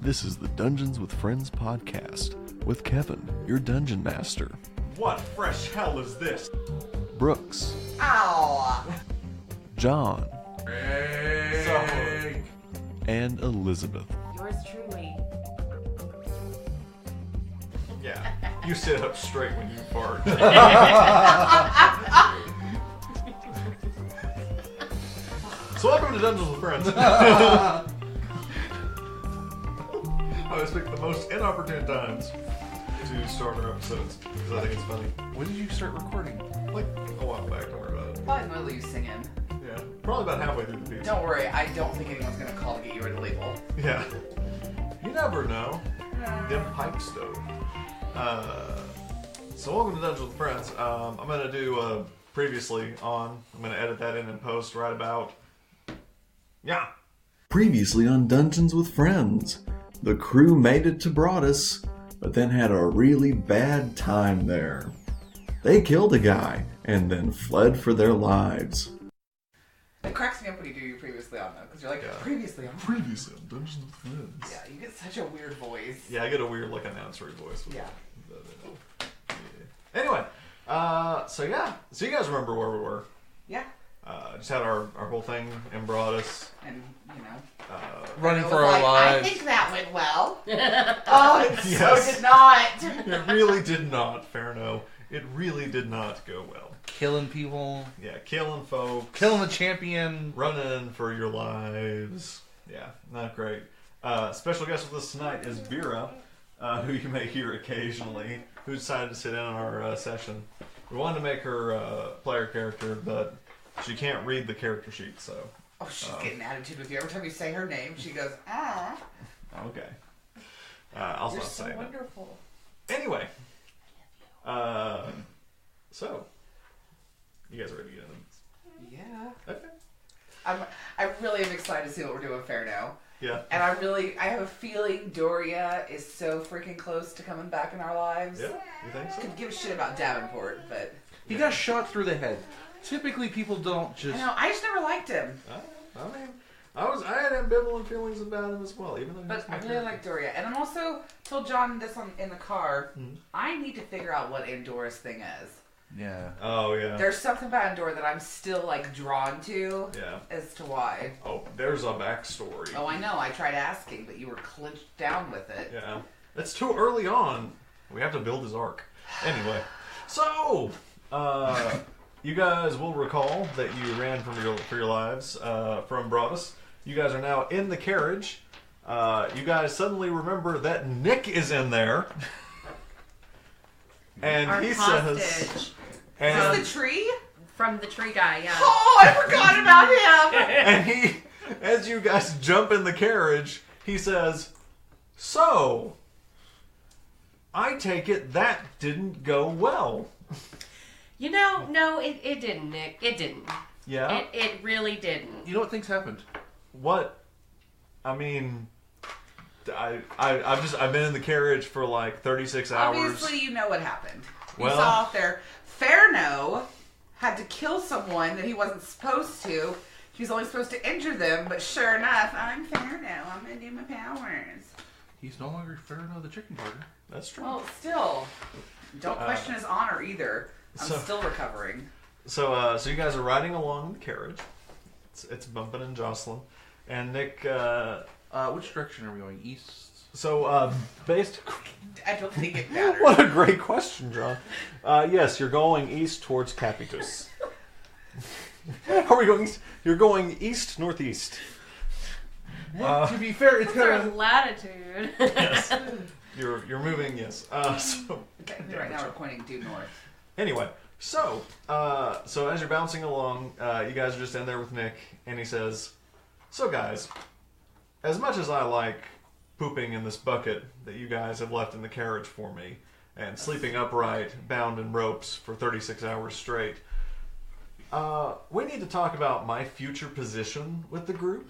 This is the Dungeons with Friends podcast with Kevin, your dungeon master. What fresh hell is this? Brooks. Ow! John. Hey. And Elizabeth. Yours truly. Yeah, you sit up straight when you fart. So welcome to Dungeons with Friends. I always pick the most inopportune times to start our episodes because I think it's funny. When did you start recording? Like a while back, don't worry about it. Probably mostly you singing. Yeah, probably about halfway through the piece. Don't worry, I don't think anyone's gonna call to get you illegal. Yeah, you never know. Them pipe stove. So welcome to Dungeons with Friends. I'm gonna do previously on. I'm gonna edit that in and post right about. Yeah. Previously on Dungeons with Friends, the crew made it to Broadus, but then had a really bad time there. They killed a guy and then fled for their lives. It cracks me up when you do your previously on though, because you're like, Yeah. previously on. Previously on Dungeons with Friends. Yeah, you get such a weird voice. Yeah, I get a weird like announcer voice. Yeah. Anyway, so you guys remember where we were? Yeah. Just had our whole thing in Broadus. And, you know. Running it was for our like, lives. I think that went well. Oh, it Yes. so did not. It really did not, Fairno. It really did not go well. Killing people. Yeah, killing folks. Killing the champion. Running for your lives. Yeah, not great. Special guest with us tonight is Vera, who you may hear occasionally, who decided to sit in on our session. We wanted to make her player character, but she can't read the character sheet, so... Oh, she's getting attitude with you. Every time you say her name, she goes, ah. Okay. I'll You're stop so saying wonderful. it. Anyway. So. You guys ready to get into this? Yeah. Okay. I really am excited to see what we're doing fair now. Yeah. And I have a feeling Doria is so freaking close to coming back in our lives. Yeah? You think so? Could give a shit about Davenport, but... He got shot through the head. Typically, people don't just... I know, I just never liked him. I mean, I had ambivalent feelings about him as well, even though But I really like Doria. And I'm also told John this in the car, I need to figure out what Andora's thing is. Yeah. Oh, yeah. There's something about Andorra that I'm still, like, drawn to Yeah. as to why. Oh, there's a backstory. Oh, I know. I tried asking, but you were clinched down with it. Yeah. It's too early on. We have to build his arc. Anyway. So, you guys will recall that you ran for your lives from Broadus. You guys are now in the carriage. You guys suddenly remember that Nick is in there. And Our he hostage. says... Is And, this the tree? From the tree guy, yeah. Oh, I forgot about him! and he, as you guys jump in the carriage, he says, "So, I take it that didn't go well." You know, no, it didn't, Nick. It didn't. Yeah? It really didn't. You know what things happened? What? I mean, I've been in the carriage for like 36 hours. Obviously, you know what happened. You Well- saw out there, Fairno had to kill someone that he wasn't supposed to. He was only supposed to injure them, but sure enough, I'm Fairno. I'm gonna do my powers. He's no longer Pharaoh the chicken burger. That's true. Well, still, don't question his honor either. I'm so- still recovering. So you guys are riding along in the carriage. It's bumping and jostling, and Nick. Which direction are we going? East? Based. I don't think it matters. What a great question, John. Yes, you're going east towards Capitus. Are we going east? You're going east northeast. To be fair, it's What's kind our of... latitude? Yes. You're moving. Yes. Technically, right now we're pointing due north. Anyway, so as you're bouncing along, you guys are just in there with Nick, and he says, "So guys, as much as I like pooping in this bucket that you guys have left in the carriage for me, and sleeping upright, bound in ropes for 36 hours straight, we need to talk about my future position with the group."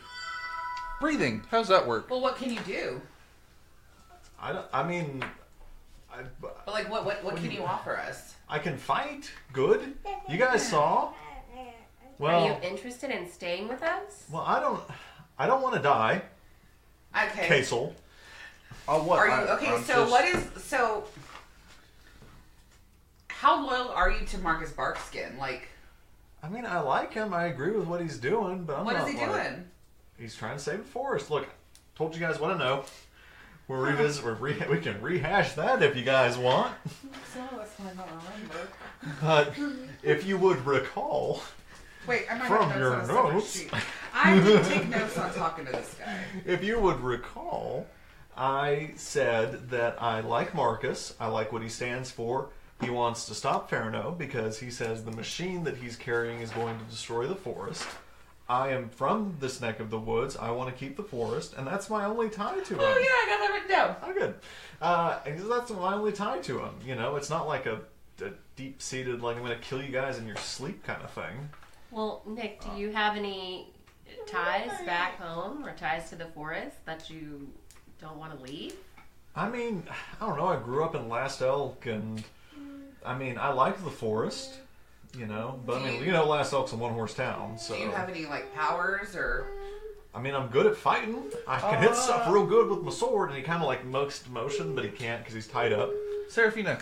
Breathing. How's that work? Well, what can you do? But But like, what can you offer us? I can fight. Good. You guys saw. Well, Are you interested in staying with us? well, I don't. I don't want to die, Okay. Kasel. What? Are you okay? So how loyal are you to Marcus Barkskin? Like, I mean, I like him. I agree with what he's doing, but I'm what not is he like, doing? He's trying to save the forest. Look, told you guys what I know. We can rehash that if you guys want. So that's what I don't remember. But if you would recall, Wait, I'm not From gonna your notes on a separate notes. sheet. I did take notes on talking to this guy. if you would recall, I said that I like Marcus. I like what he stands for. He wants to stop Ferno because he says the machine that he's carrying is going to destroy the forest. I am from this neck of the woods. I want to keep the forest, and that's my only tie to him. Oh yeah, I got that written down. Oh, good. And that's my only tie to him. You know, it's not like a deep-seated, like, I'm going to kill you guys in your sleep kind of thing. Well, Nick, do you have any ties back home or ties to the forest that you don't want to leave? I mean, I don't know. I grew up in Last Elk, and I mean, I like the forest, you know. But I mean, you know, Last Elk's a one-horse town, so. Do you have any like powers or? I mean, I'm good at fighting. I can hit stuff real good with my sword, and he kind of like makes motion, but he can't because he's tied up. Serafina,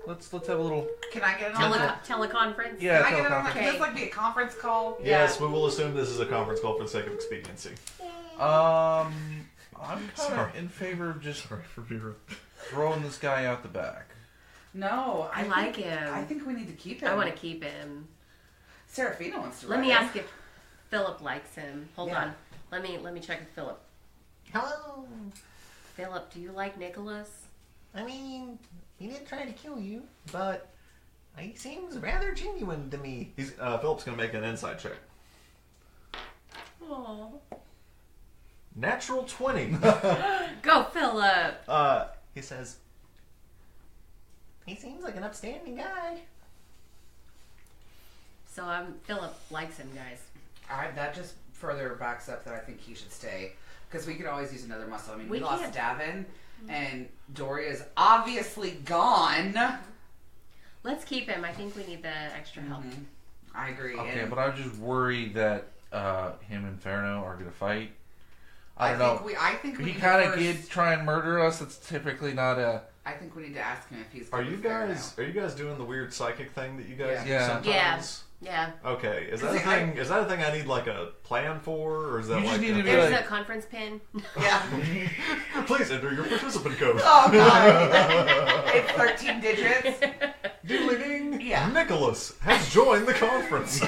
let's have a little. Can I get on that? Teleconference? Yeah, Can I get on teleconference. that? Can this like be a conference call? Yes, we will assume this is a conference call for the sake of expediency. I'm kind Sorry. of in favor of just Sorry for being rude. throwing this guy out the back. No, I like him. I think we need to keep him. I want to keep him. Serafina wants to. Let me ride ask if Philip likes him. Hold Yeah. on. Let me check with Philip. Hello. Philip, do you like Nicholas? I mean, he did try to kill you, but he seems rather genuine to me. He's Philip's gonna make an insight check. Oh. Natural 20. Go, Philip. He says, He seems like an upstanding guy. So Philip likes him, guys. That just further backs up that I think he should stay because we could always use another muscle. I mean, we We lost can't- Davin, and Doria's obviously gone. Let's keep him. I think we need the extra help. Mhm. I agree. Okay, and but I'm just worried that him and Ferno are gonna fight. I don't know. I think we He need kind to of first- did try and murder us. It's typically not a. I think we need to ask him if he's. Are good you with Pharaoh guys doing the weird psychic thing that you guys do Yeah. sometimes? Yeah. Okay, is that a See, thing? Is that a thing I need like a plan for, or is that You just like? need to be There's like- a conference pin. Yeah. Please enter your participant code. Oh god. It's 13 digits. Doodly ding. Yeah. Nicholas has joined the conference.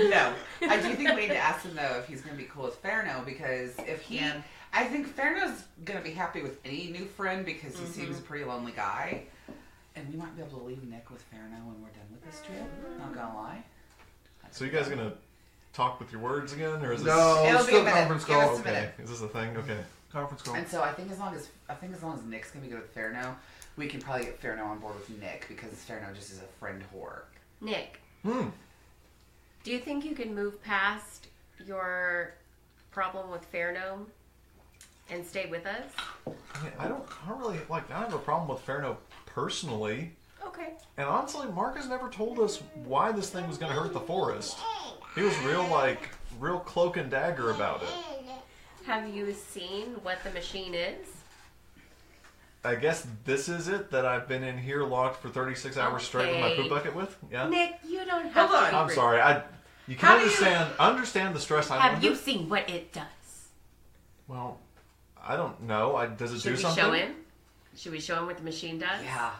No. I do think we need to ask him though if he's going to be cool with Ferno because if he, Yeah. I think Ferno's going to be happy with any new friend because he seems a pretty lonely guy, and we might be able to leave Nick with Ferno when we're done with this trip. Not gonna lie. So you guys gonna talk with your words again, or is this? No, It'll it's be a still minute. conference Give us call. a Okay, minute. is this a thing? Okay. Conference call. And so I think as long as Nick's gonna be good with Ferno, we can probably get Ferno on board with Nick because Ferno just is a friend whore. Nick, Hmm. do you think you can move past your problem with Fairno and stay with us? I mean, I don't really like. I don't have a problem with Ferno personally, Okay. and honestly, Mark has never told us why this thing was gonna hurt the forest. He was real cloak and dagger about it. Have you seen what the machine is? I guess this is it that I've been in here locked for 36 hours straight with my Okay. poop bucket with. Yeah. Nick, you don't have Hold to. on. I'm sorry. You How can do you- understand the stress I'm Have under. you seen what it does? Well, I don't know. Does it Should do we something? show him? Should we show him what the machine does? Yeah.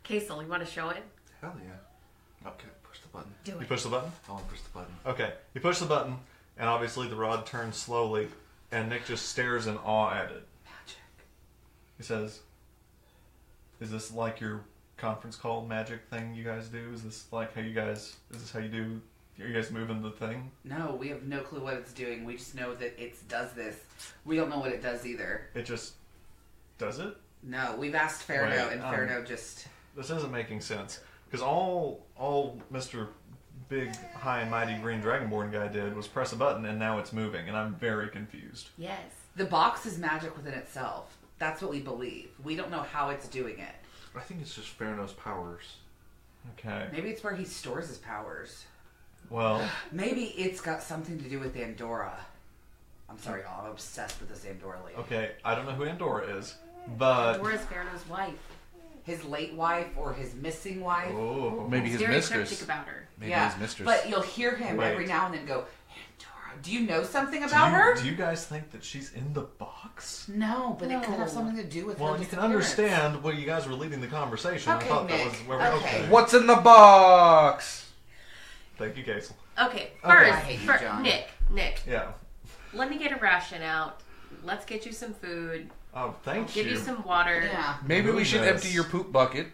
Kasel, you want to show it? Hell yeah. Okay, push the button. Do You it. push the button. I want to push the button. Okay. You push the button, and obviously the rod turns slowly, and Nick just stares in awe at it. Magic. He says, "Is this like your conference call magic thing you guys do? Is this like how you guys? Is this how you do? Are you guys moving the thing?" No, we have no clue what it's doing. We just know that it does this. We don't know what it does either. It just does it. No, we've asked Ferno, Wait, and Ferno just... This isn't making sense because all Mr. Big High and Mighty Green Dragonborn guy did was press a button, and now it's moving, and I'm very confused. Yes. The box is magic within itself. That's what we believe. We don't know how it's doing it. I think it's just Ferno's powers. Okay. Maybe it's where he stores his powers. Well, Maybe it's got something to do with Andorra. I'm sorry, y'all. I'm obsessed with this Andorra lady. okay, I don't know who Andorra is, but... Andorra's Ferno's wife. His late wife or his missing wife. Oh. Maybe He's his very mistress. cryptic about her. Maybe Yeah, his mistress. but you'll hear him Wait. every now and then go, Andorra, do you know something about her? Do you guys think that she's in the box? No, but it could have No. something to do with her Well, you can disappearance. understand where you guys were leading the conversation. Okay, I thought that Nick. was where Okay. What's in the box? Thank you, Kasel. Okay, I first, hate you, John. Nick, Yeah. let me get a ration out. Let's get you some food. Oh, thank Give you some water. Yeah. Maybe we should Goodness. empty your poop bucket.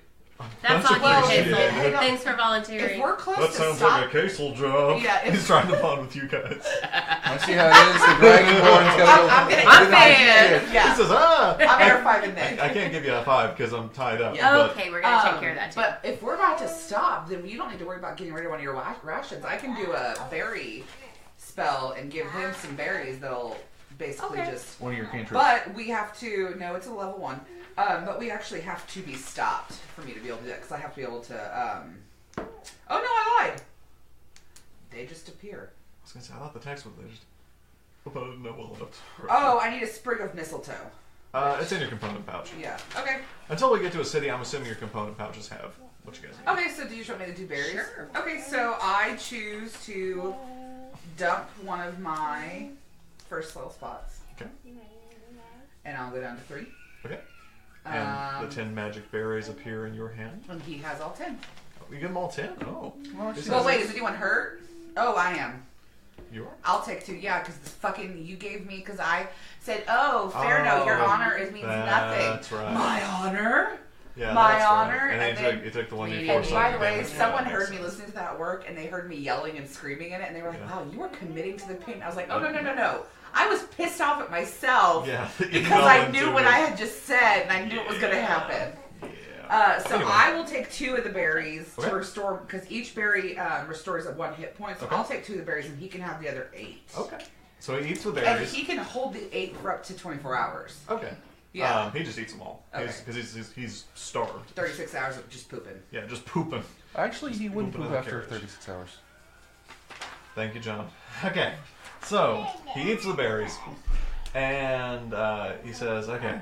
That's Much on you, appreciated. Kasel. Hang on. Thanks for volunteering. If we're close That to sounds stop, like a Kasel job. Yeah, if- He's trying to bond with you guys. I see how it is. The Dragonborn's gotta go. I'm getting I'm my fan. He Yeah. says, ah! I'm air fiving Nick. I can't give you a 5 because I'm tied up. Yeah. But Okay, we're gonna take care of that too. But if we're about to stop, then you don't need to worry about getting rid of one of your rations. I can do a berry spell and give him some berries that'll basically Okay. just. One of your cantrips. But we have to. No, it's a level 1. But we actually have to be stopped for me to be able to do that because I have to be able to. Oh no, I lied. They just appear. I was going to say, I thought the text was there. But I didn't know what left. Oh, I need a sprig of mistletoe. It's in your component pouch. Yeah. Okay. Until we get to a city, I'm assuming your component pouches have what you guys need. Okay, so do you want me to do berries? Sure. Okay, so I choose to dump one of my first level spots. Okay. And I'll go down to 3. Okay. And the 10 magic berries appear in your hand. And he has all 10. You give them all 10? Oh. Well, wait, is anyone hurt? Oh, I am. You are? I'll take 2, yeah, because this fucking, you gave me, because I said, oh, fair no, your Oh, honor means nothing. That's right. My honor? Yeah, My that's honor, Right. And then and you took the one you And forced by on the way, damage. someone Yeah, heard makes me sense. listening to that at work, and they heard me yelling and screaming in it, and they were like, Yeah. wow, you are committing to the pain. I was like, oh, no. I was pissed off at myself Yeah. because I knew what I had just said, and I knew it was going to happen. Yeah. So Anyway. I will take 2 of the berries Okay. to restore, because each berry restores at 1 hit point, so Okay. I'll take 2 of the berries, and he can have the other 8. Okay. So he eats the And berries. he can hold the 8 for up to 24 hours. Okay. Yeah. He just eats them all. Okay. Because he's starved. 36 hours of just pooping. Yeah, just pooping. Actually, he wouldn't Pooping poop in the after carriage. 36 hours. Thank you, John. Okay. So, he eats the berries. And he says, okay.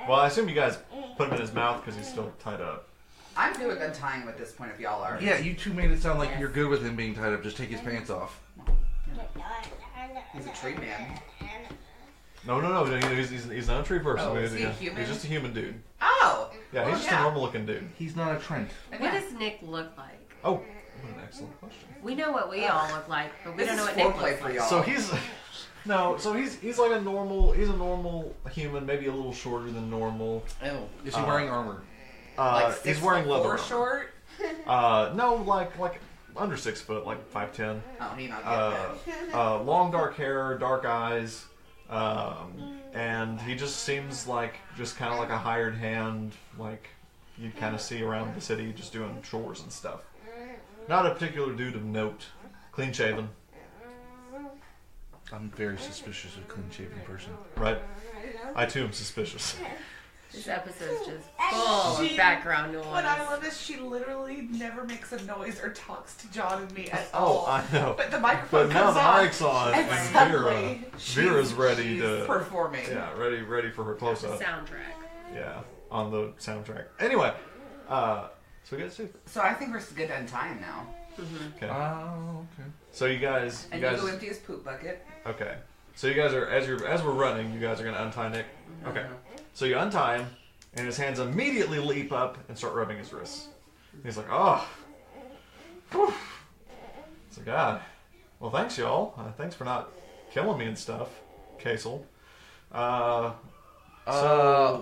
Well, I assume you guys put him in his mouth because he's still tied up. I'm good with untying him at this point if y'all are. Yeah, you two made it sound like you're good with him being tied up. Just take his pants off. He's a tree man. No. He's not a tree person. Oh, is he a human? He's just a human dude. Oh! Yeah, Well, he's just a normal looking dude. He's not a Trent. And What yeah. does Nick look like? Oh, what an excellent question. We know what we all look like, but we This don't know is what Nick foreplay looks for like. y'all. So he's like a normal human, maybe a little shorter than normal. Oh. Is he wearing armor? Like He's wearing leather 6'4" armor. short? No, like under 6 foot, like 5'10". Oh, he not get that. Long dark hair, dark eyes, and he just seems like just kind of like a hired hand, like you'd kind of see around the city just doing chores and stuff. Not a particular dude of note. Clean shaven, I'm very suspicious of a clean-shaven person. right? I too am suspicious. This episode's just full of background noise. What I love is she literally never makes a noise or talks to John and me at Oh, all. I know. But the microphone But now comes the on. mic's on, and and suddenly Vera's ready she's to performing. Yeah, ready for her the close up. soundtrack. Yeah, on the soundtrack. Anyway, so we got Super. So I think we're good to untie him now. Okay. Oh, okay. So you guys, And you you guys. go empty his poop bucket. Okay. So you guys are as we're running, you guys are gonna untie Nick. Okay. So you untie him, and his hands immediately leap up and start rubbing his wrists. And he's like, oh. Whew. So God. Well, thanks y'all. Thanks for not killing me and stuff, Kasel.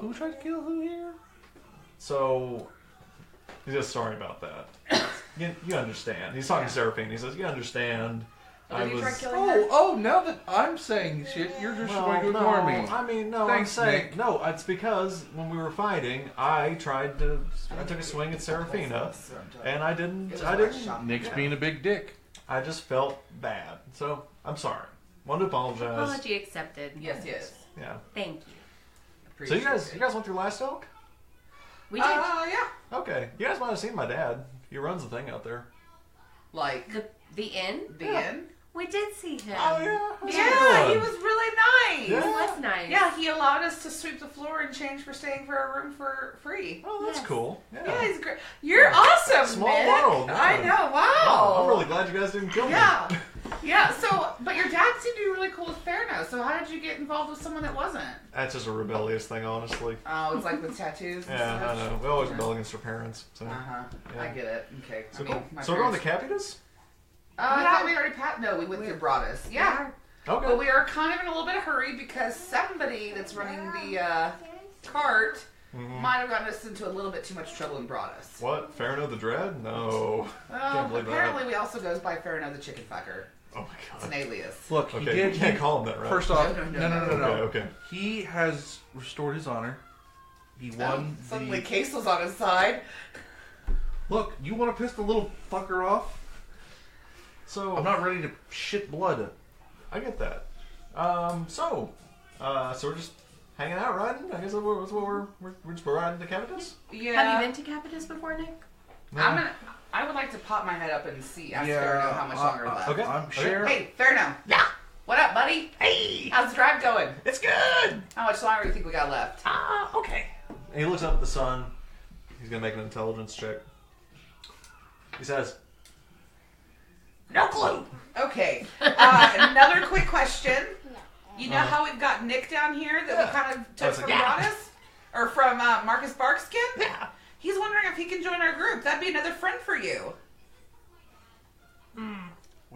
Who tried to kill who here? So he's just sorry about that. You understand. He's talking to Serafina. He says, you understand. Oh, did you try killing her? Oh, now that I'm saying shit, you're just going to ignore me. I mean, no, Thanks, I'm saying, Nick. no, it's because when we were fighting, I took a swing at Serafina, and I didn't, Nick's being a big dick. I just felt bad. So, I'm sorry. Want to apologize. Apology accepted. Yes. Yeah. Thank you. So you guys went through Last Elk? We did. Yeah. Okay. You guys might have seen my dad. He runs the thing out there. Like The inn? the inn. We did see him. Oh yeah. How's Yeah, it he going? was really nice. Yeah. It was nice. Yeah, he allowed us to sweep the floor in exchange for staying for a room for free. Oh, that's Yes. cool. Yeah, he's great. You're awesome, Small Nick. world, I man. know. Wow. Oh, I'm really glad you guys didn't kill me. Yeah. Yeah, so, but your dad seemed to be really cool with Fairno, so how did you get involved with someone that wasn't? That's just a rebellious thing, honestly. Oh, it's like with tattoos and Yeah, I stuff? know. We always rebel against our parents. So, Uh-huh. Yeah. I get it. Okay. so I mean, cool. my So we're going to parents- Capitas? I thought we already No, we went through Broadus. Yeah. Okay. But we are kind of in a little bit of hurry because somebody that's running the cart might have gotten us into a little bit too much trouble and brought us. What? Farino the Dread? No. Can't believe Apparently we also goes by Farino the Chicken Fucker. Oh my It's an god. alias. Look, he Okay, did. you can't call him that, right? First off, No. no. Okay. He has restored his honor. He won Suddenly the. Kasel's on his side. Look, you want to piss the little fucker off? So I'm not ready to shit blood. I get that. So we're just hanging out, riding. I guess that's what we're just riding to Capitas. Yeah. Have you been to Capitas before, Nick? I would like to pop my head up and ask Yeah, Farino how much longer left. okay. I'm Cher. Hey, Farino. Yeah. What up, buddy? Hey. How's the drive going? It's good. How much longer do you think we got left? Okay. And he looks up at the sun. He's gonna make an intelligence check. He says, No clue. Okay. Another quick question. You know how we've got Nick down here that we kind of took That's from like- Broadus? Or from Marcus Barkskin? Yeah. He's wondering if he can join our group. That'd be another friend for you.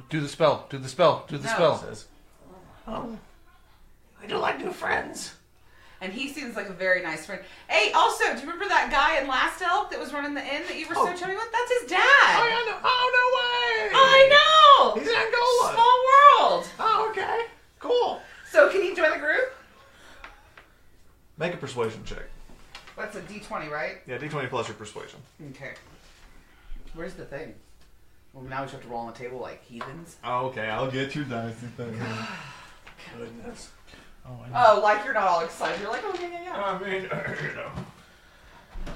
Do the spell. Do the spell. Do the No. spell. says, I do like new friends. And he seems like a very nice friend. Hey, also, do you remember that guy in Last Elk that was running the inn that you were so chummy with? That's his dad. Oh, no way. I know. He's in Angola. Small world. Oh, okay. Cool. So can he join the group? make a persuasion check. That's a D20, right? Yeah, D20 plus your persuasion. Okay. Where's the thing? Well, now we just have to roll on the table like heathens. Oh, okay, I'll get your dice thing. Goodness. Oh, like you're not all excited. You're like, oh, yeah. I mean, you know.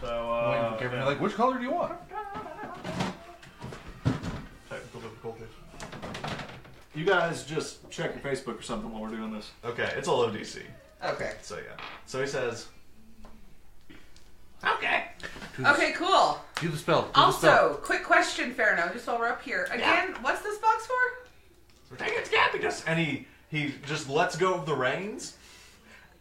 So, Wait, you're like, which color do you want? technical difficulties. You guys just check your Facebook or something while we're doing this. Okay, it's a low DC. Okay. So yeah. So he says, Okay. Do the, Okay, cool. Do the spell. Do the spell. Also, quick question, Farino, just while we're up here. Again, what's this box for? We're taking it to Capitas. and he just lets go of the reins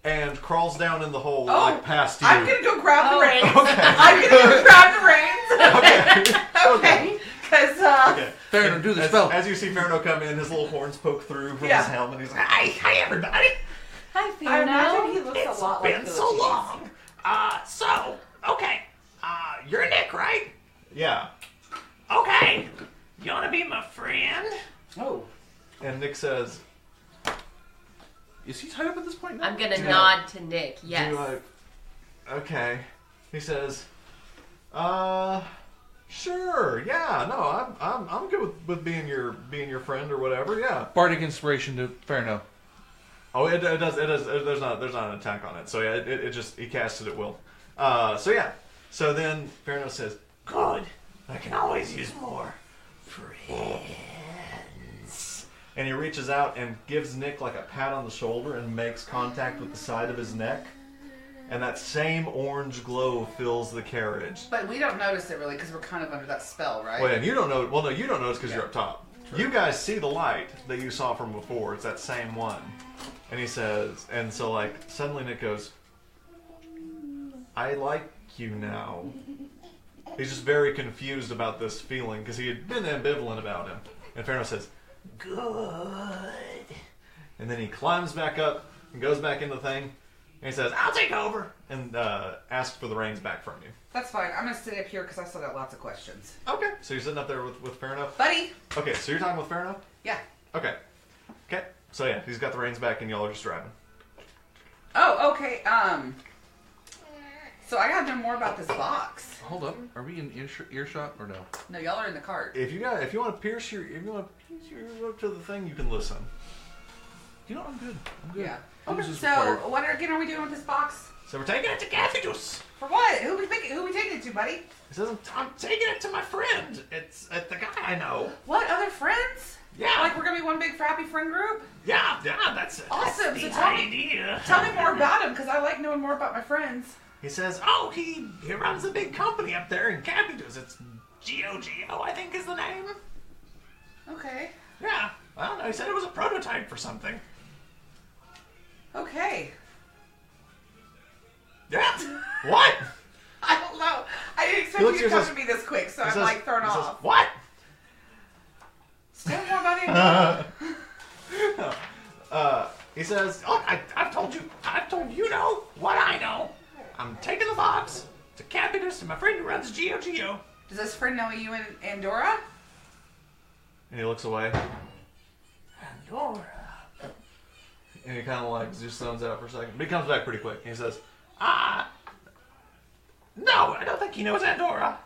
and crawls down in the hole Oh, like past you. I'm gonna go grab the reins. Okay. I'm gonna go grab the reins. Okay. Okay. Because, Okay. Farino, do the As, spell. as you see Farino come in, his little horns poke through from Yeah. his helmet. He's like, Hi, everybody. Hi, I imagine he Farino. looks It's a lot like been the so cheese. long. Okay. You're Nick, right? yeah. Okay. You want to be my friend? Oh. And Nick says, Is he tied up at this point now? I'm gonna Do nod to Nick. Yes. okay. He says, sure, yeah, no, I'm good with being your friend or whatever, yeah. Bardic inspiration to Farino. Oh, it does. There's not an attack on it. So yeah, it just he casts it at will. So yeah. So then Farino says, Good. I can always use more friends. and he reaches out and gives Nick like a pat on the shoulder and makes contact with the side of his neck, and that same orange glow fills the carriage. But we don't notice it really because we're kind of under that spell, right? Well, and you don't know. Well, no, you don't notice because you're up top. You guys see the light that you saw from before. It's that same one. And he says, and so like suddenly Nick goes, I like you now. He's just very confused about this feeling because he had been ambivalent about him. And Farino says, Good. and then he climbs back up and goes back in the thing. And he says, I'll take over, and asks for the reins back from you. That's fine. I'm going to stay up here because I still got lots of questions. Okay. So you're sitting up there with Farino? Buddy! Okay, so you're talking with Farino? Yeah. Okay. Okay. So yeah, he's got the reins back and y'all are just driving. Oh, okay. So I got to know more about this box. Hold up. Are we in earshot or no? No, y'all are in the cart. If you want to pierce your up to the thing, you can listen. I'm good. I'm good. Yeah. Booze is So, required. what again are we doing with this box? So we're taking it to Cathedus. For what? Who we taking it to, buddy? He says, I'm taking it to my friend. It's the guy I know. What, other friends? Yeah. Like we're gonna be one big frappy friend group? Yeah, that's it. Awesome. That's So the tell me idea. more about him, because I like knowing more about my friends. He says, he runs a big company up there in Cathedus. It's Geo, I think is the name. Okay. Yeah, I don't know. He said it was a prototype for something. Okay. Yeah. What? I don't know. I didn't expect you to come to me this quick, so I'm like thrown off. Says, what? Still more about it. He says, I've told you know what I know. I'm taking the box to Cathedus to my friend who runs Geo. Does this friend know you in Andorra? And he looks away. Andorra. And he kind of like just zones out for a second. But he comes back pretty quick. And he says, no, I don't think he knows Andorra.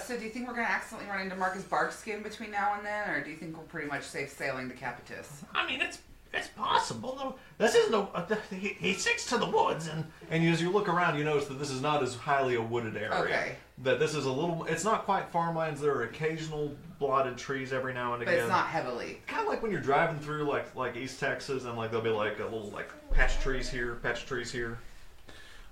So do you think we're going to accidentally run into Marcus Barkskin between now and then? Or do you think we're pretty much safe sailing to Capitus? I mean, it's possible. No, this isn't he sticks to the woods. And as you look around, you notice that this is not as highly a wooded area. Okay. That this is it's not quite farmlands. There are occasional blotted trees every now and again. But it's not heavily. Kind of like when you're driving through like East Texas and like there'll be like a little like patch trees here.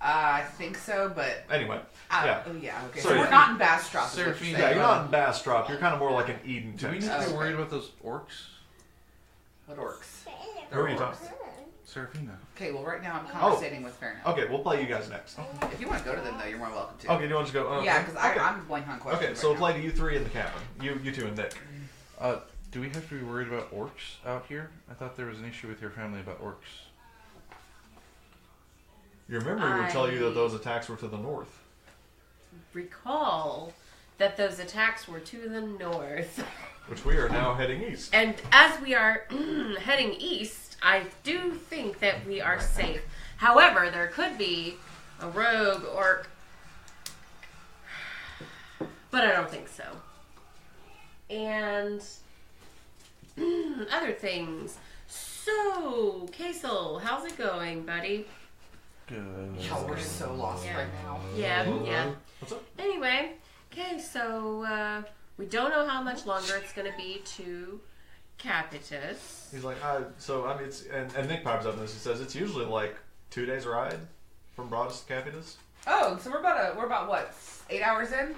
I think so, but... Anyway, yeah. Oh, yeah, okay. So So we're not in Bastrop. is what you're Serafina, Yeah, saying. you're not in Bastrop. You're kind of more like in Eden, Do we need Texas. to be Okay. worried about those orcs? What orcs? Who are you talking? Serafina. Okay, well, right now I'm conversating with Fairnow. Okay, we'll play you guys next. If you want to go to them, though, you're more welcome to. Okay, do you want to just go? Yeah, because okay. I'm blank on questions. Okay, so right we'll play to you three in the cabin. You two and Nick. Do we have to be worried about orcs out here? I thought there was an issue with your family about orcs. Your memory would tell you that those attacks were to the north. Recall that those attacks were to the north. Which we are now heading east. And as we are heading east, I do think that we are safe. However, there could be a rogue orc. But I don't think so. And other things. So, Kasel, how's it going, buddy? Good. Y'all, we're so lost Yeah. right now. Yeah. What's up? Anyway, okay, so we don't know how much longer it's going to be to Capitus. He's like, it's and Nick pipes up and this. He says it's usually like 2 days ride from Broadus to Capitus. Oh, so we're about what, 8 hours in?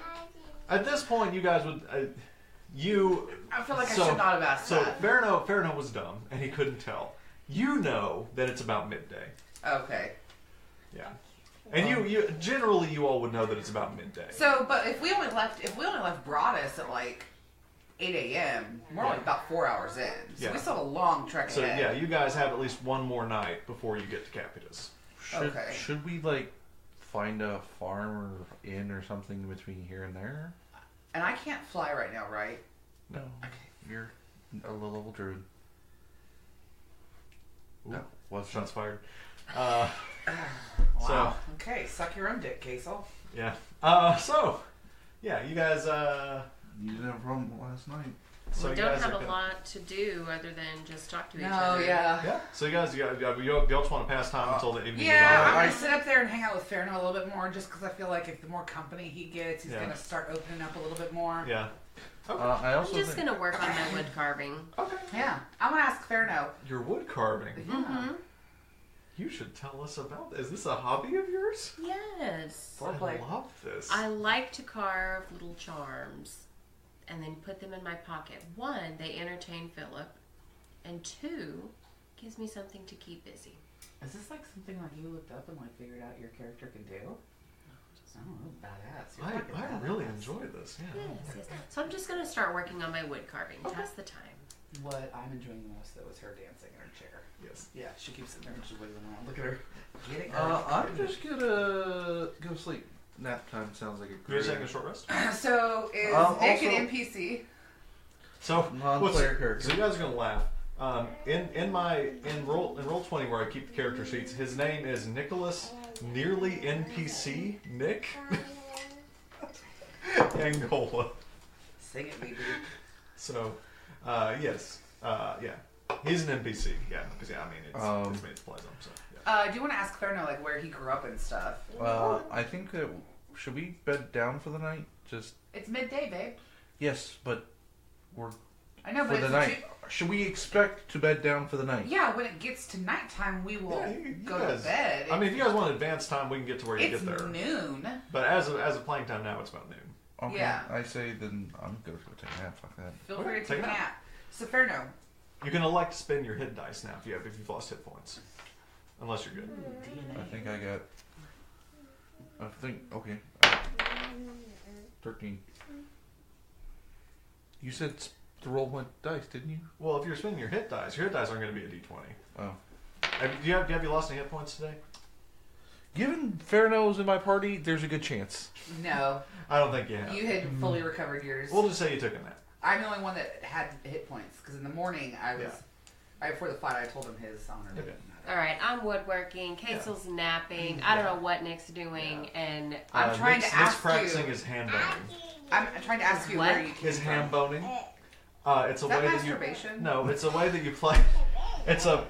At this point, you guys would I feel like I should not have asked So that. Fairnow was dumb and he couldn't tell. You know that it's about midday. Okay. Yeah. And you generally you all would know that it's about midday. So, but if we only left Broadus at like 8 a.m., we're only about 4 hours in. So we still have a long trek So ahead. yeah, you guys have at least one more night before you get to Capitus. Okay. Should we like find a farm or inn or something between here and there? And I can't fly right now, right? No. You're a little druid. Ooh, That was shots fired. Wow. Okay, suck your own dick, Kasel. Yeah. You guys. You didn't have a problem last night. So We you don't guys have are a lot to do other than just talk to each other. Yeah. Yeah. So you y'all just want to pass time until the evening. Yeah, goes I'm on. gonna sit up there and hang out with Fairnow a little bit more, just because I feel like if the more company he gets, he's Yeah. gonna start opening up a little bit more. Yeah. I I'm also just think going to work on my wood carving. Okay. Yeah, I'm gonna ask Fairnow. Your wood carving. Mm-hmm. You should tell us about this. Is this a hobby of yours? Yes. Foreplay. I love this. I like to carve little charms and then put them in my pocket. One, they entertain Philip, and two, gives me something to keep busy. Is this like something like you looked up and like figured out your character can do? I don't know, badass. You're fucking I badass. really enjoy this. Yeah. Yes. So I'm just going to start working on my wood carving. Test the time. What I'm enjoying the most though is her dancing in her chair. Yes. Yeah, she keeps sitting there and she's wiggling around. Look at her. Get it? I'm just gonna go sleep. Nap time sounds like a You're great. taking a short rest. So is Nick Also- an NPC? So Non-player character. So you guys are gonna laugh. In roll 20 where I keep the character sheets, his name is Nicholas Nearly NPC Nick Angola. Sing it, baby. So yes, yeah. He's an NPC, yeah. Because I mean, it's made to play them. So do you want to ask Thurno like where he grew up and stuff? I think that should we bed down for the night? It's midday, babe. Yes, but I know, but for the night. Should we expect to bed down for the night? Yeah, when it gets to nighttime, we will go to bed. I mean, if you guys want advance time, we can get to where you get there. It's noon. But as of playing time now, it's about noon. Okay. Yeah. I say then I'm gonna go take a nap. Fuck that. Feel free to take a nap. So Thurno. You can elect to spend your hit dice now if you've lost hit points, unless you're good. I think I got. Okay. 13. You said to roll one dice, didn't you? Well, if you're spending your hit dice aren't going to be a D20. Oh. Have you lost any hit points today? Given Fairnose in my party, there's a good chance. No. I don't think you have. You had fully recovered yours. We'll just say you took a nap. I'm the only one that had hit points because in the morning I was right before the fight. I told him his honor. Okay. All right, I'm woodworking. Kasel's napping. I don't know what Nick's doing, and I'm trying to ask Nick's practicing his hand boning. I'm trying to ask you What? where you came His from. hand boning. It's a Is that way that you. masturbation? No, it's a way that you play. It's a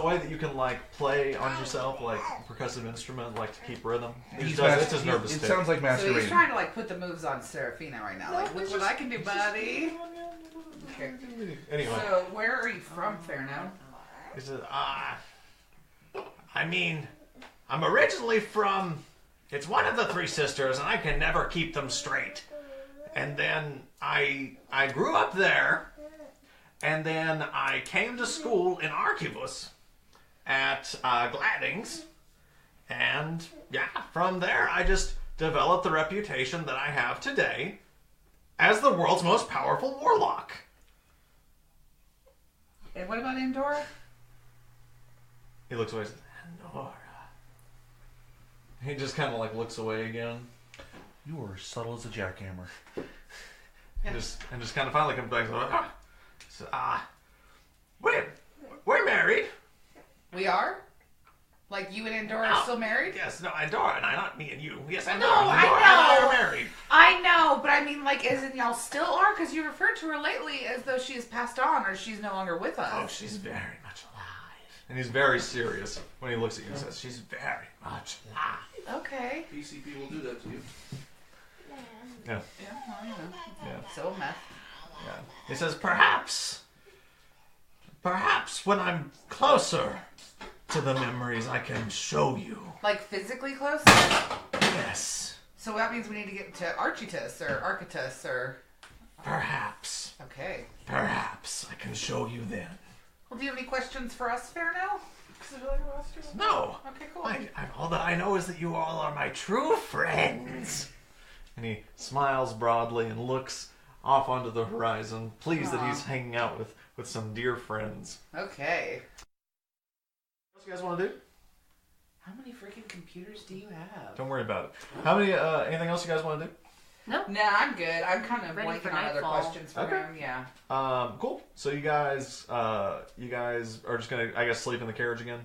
way that you can like play on yourself like percussive instrument like to keep rhythm. It's his nervous It tick. sounds like So he's masturbating. trying to like put the moves on Serafina right now. Like, look what I can do, buddy. Okay. Anyway, So where are you from, Fairno? he says, I mean, I'm originally from. It's one of the three sisters, and I can never keep them straight. And then I grew up there, and then I came to school in Archivus at Gladding's, and yeah, from there I just developed the reputation that I have today as the world's most powerful warlock. And what about Andorra? He looks away and says, Andorra. He just kind of like looks away again. You are as subtle as a jackhammer. And just kind of finally comes back and says, we're married. We are? Like you and Andorra are still married? Yes, no, Andorra and I, not me and you. Yes, No, Andorra and I Andorra know. and I are married. I know, but I mean, like, as in y'all still are? Because you referred to her lately as though she has passed on or she's no longer with us. Oh, she's very much alive. And he's very serious when he looks at you and says, she's very much alive. Okay. PCP will do that to you. Yeah. Yeah, well, you know. Yeah. So meth. Yeah. He says, perhaps when I'm closer to the memories, I can show you. Like physically close? Yes. So that means we need to get to Architus or Architus or... Perhaps. Okay. Perhaps I can show you then. Well, do you have any questions for us, Fairno? No. Okay, cool. All that I know is that you all are my true friends. And he smiles broadly and looks off onto the horizon, pleased that he's hanging out with some dear friends. Okay. What else you guys want to do? How many freaking computers do you have? Don't worry about it. How many? Anything else you guys want to do? No. Nah, I'm good. I'm kind of Ready blanking for on other nightfall. questions for Okay. him. Yeah. Cool. So you guys are just gonna, I guess, sleep in the carriage again.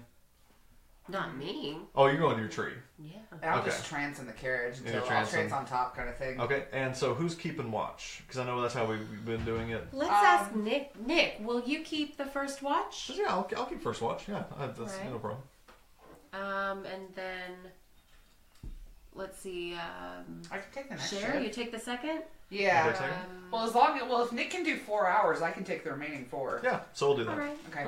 Not me. Oh, you're going to your tree. Yeah. I'll Okay. just trance in the carriage Yeah, until I'll trance trance in. on top kind of thing. Okay. And so who's keeping watch? Because I know that's how we've been doing it. Let's ask Nick. Nick, will you keep the first watch? Yeah, I'll keep first watch. Yeah, that's Right. no problem. And then let's see. I can take the next Cher, shift. you take the second. Yeah. Okay, second? Well, if Nick can do 4 hours, I can take the remaining 4. Yeah, so we'll do that. All right. Okay.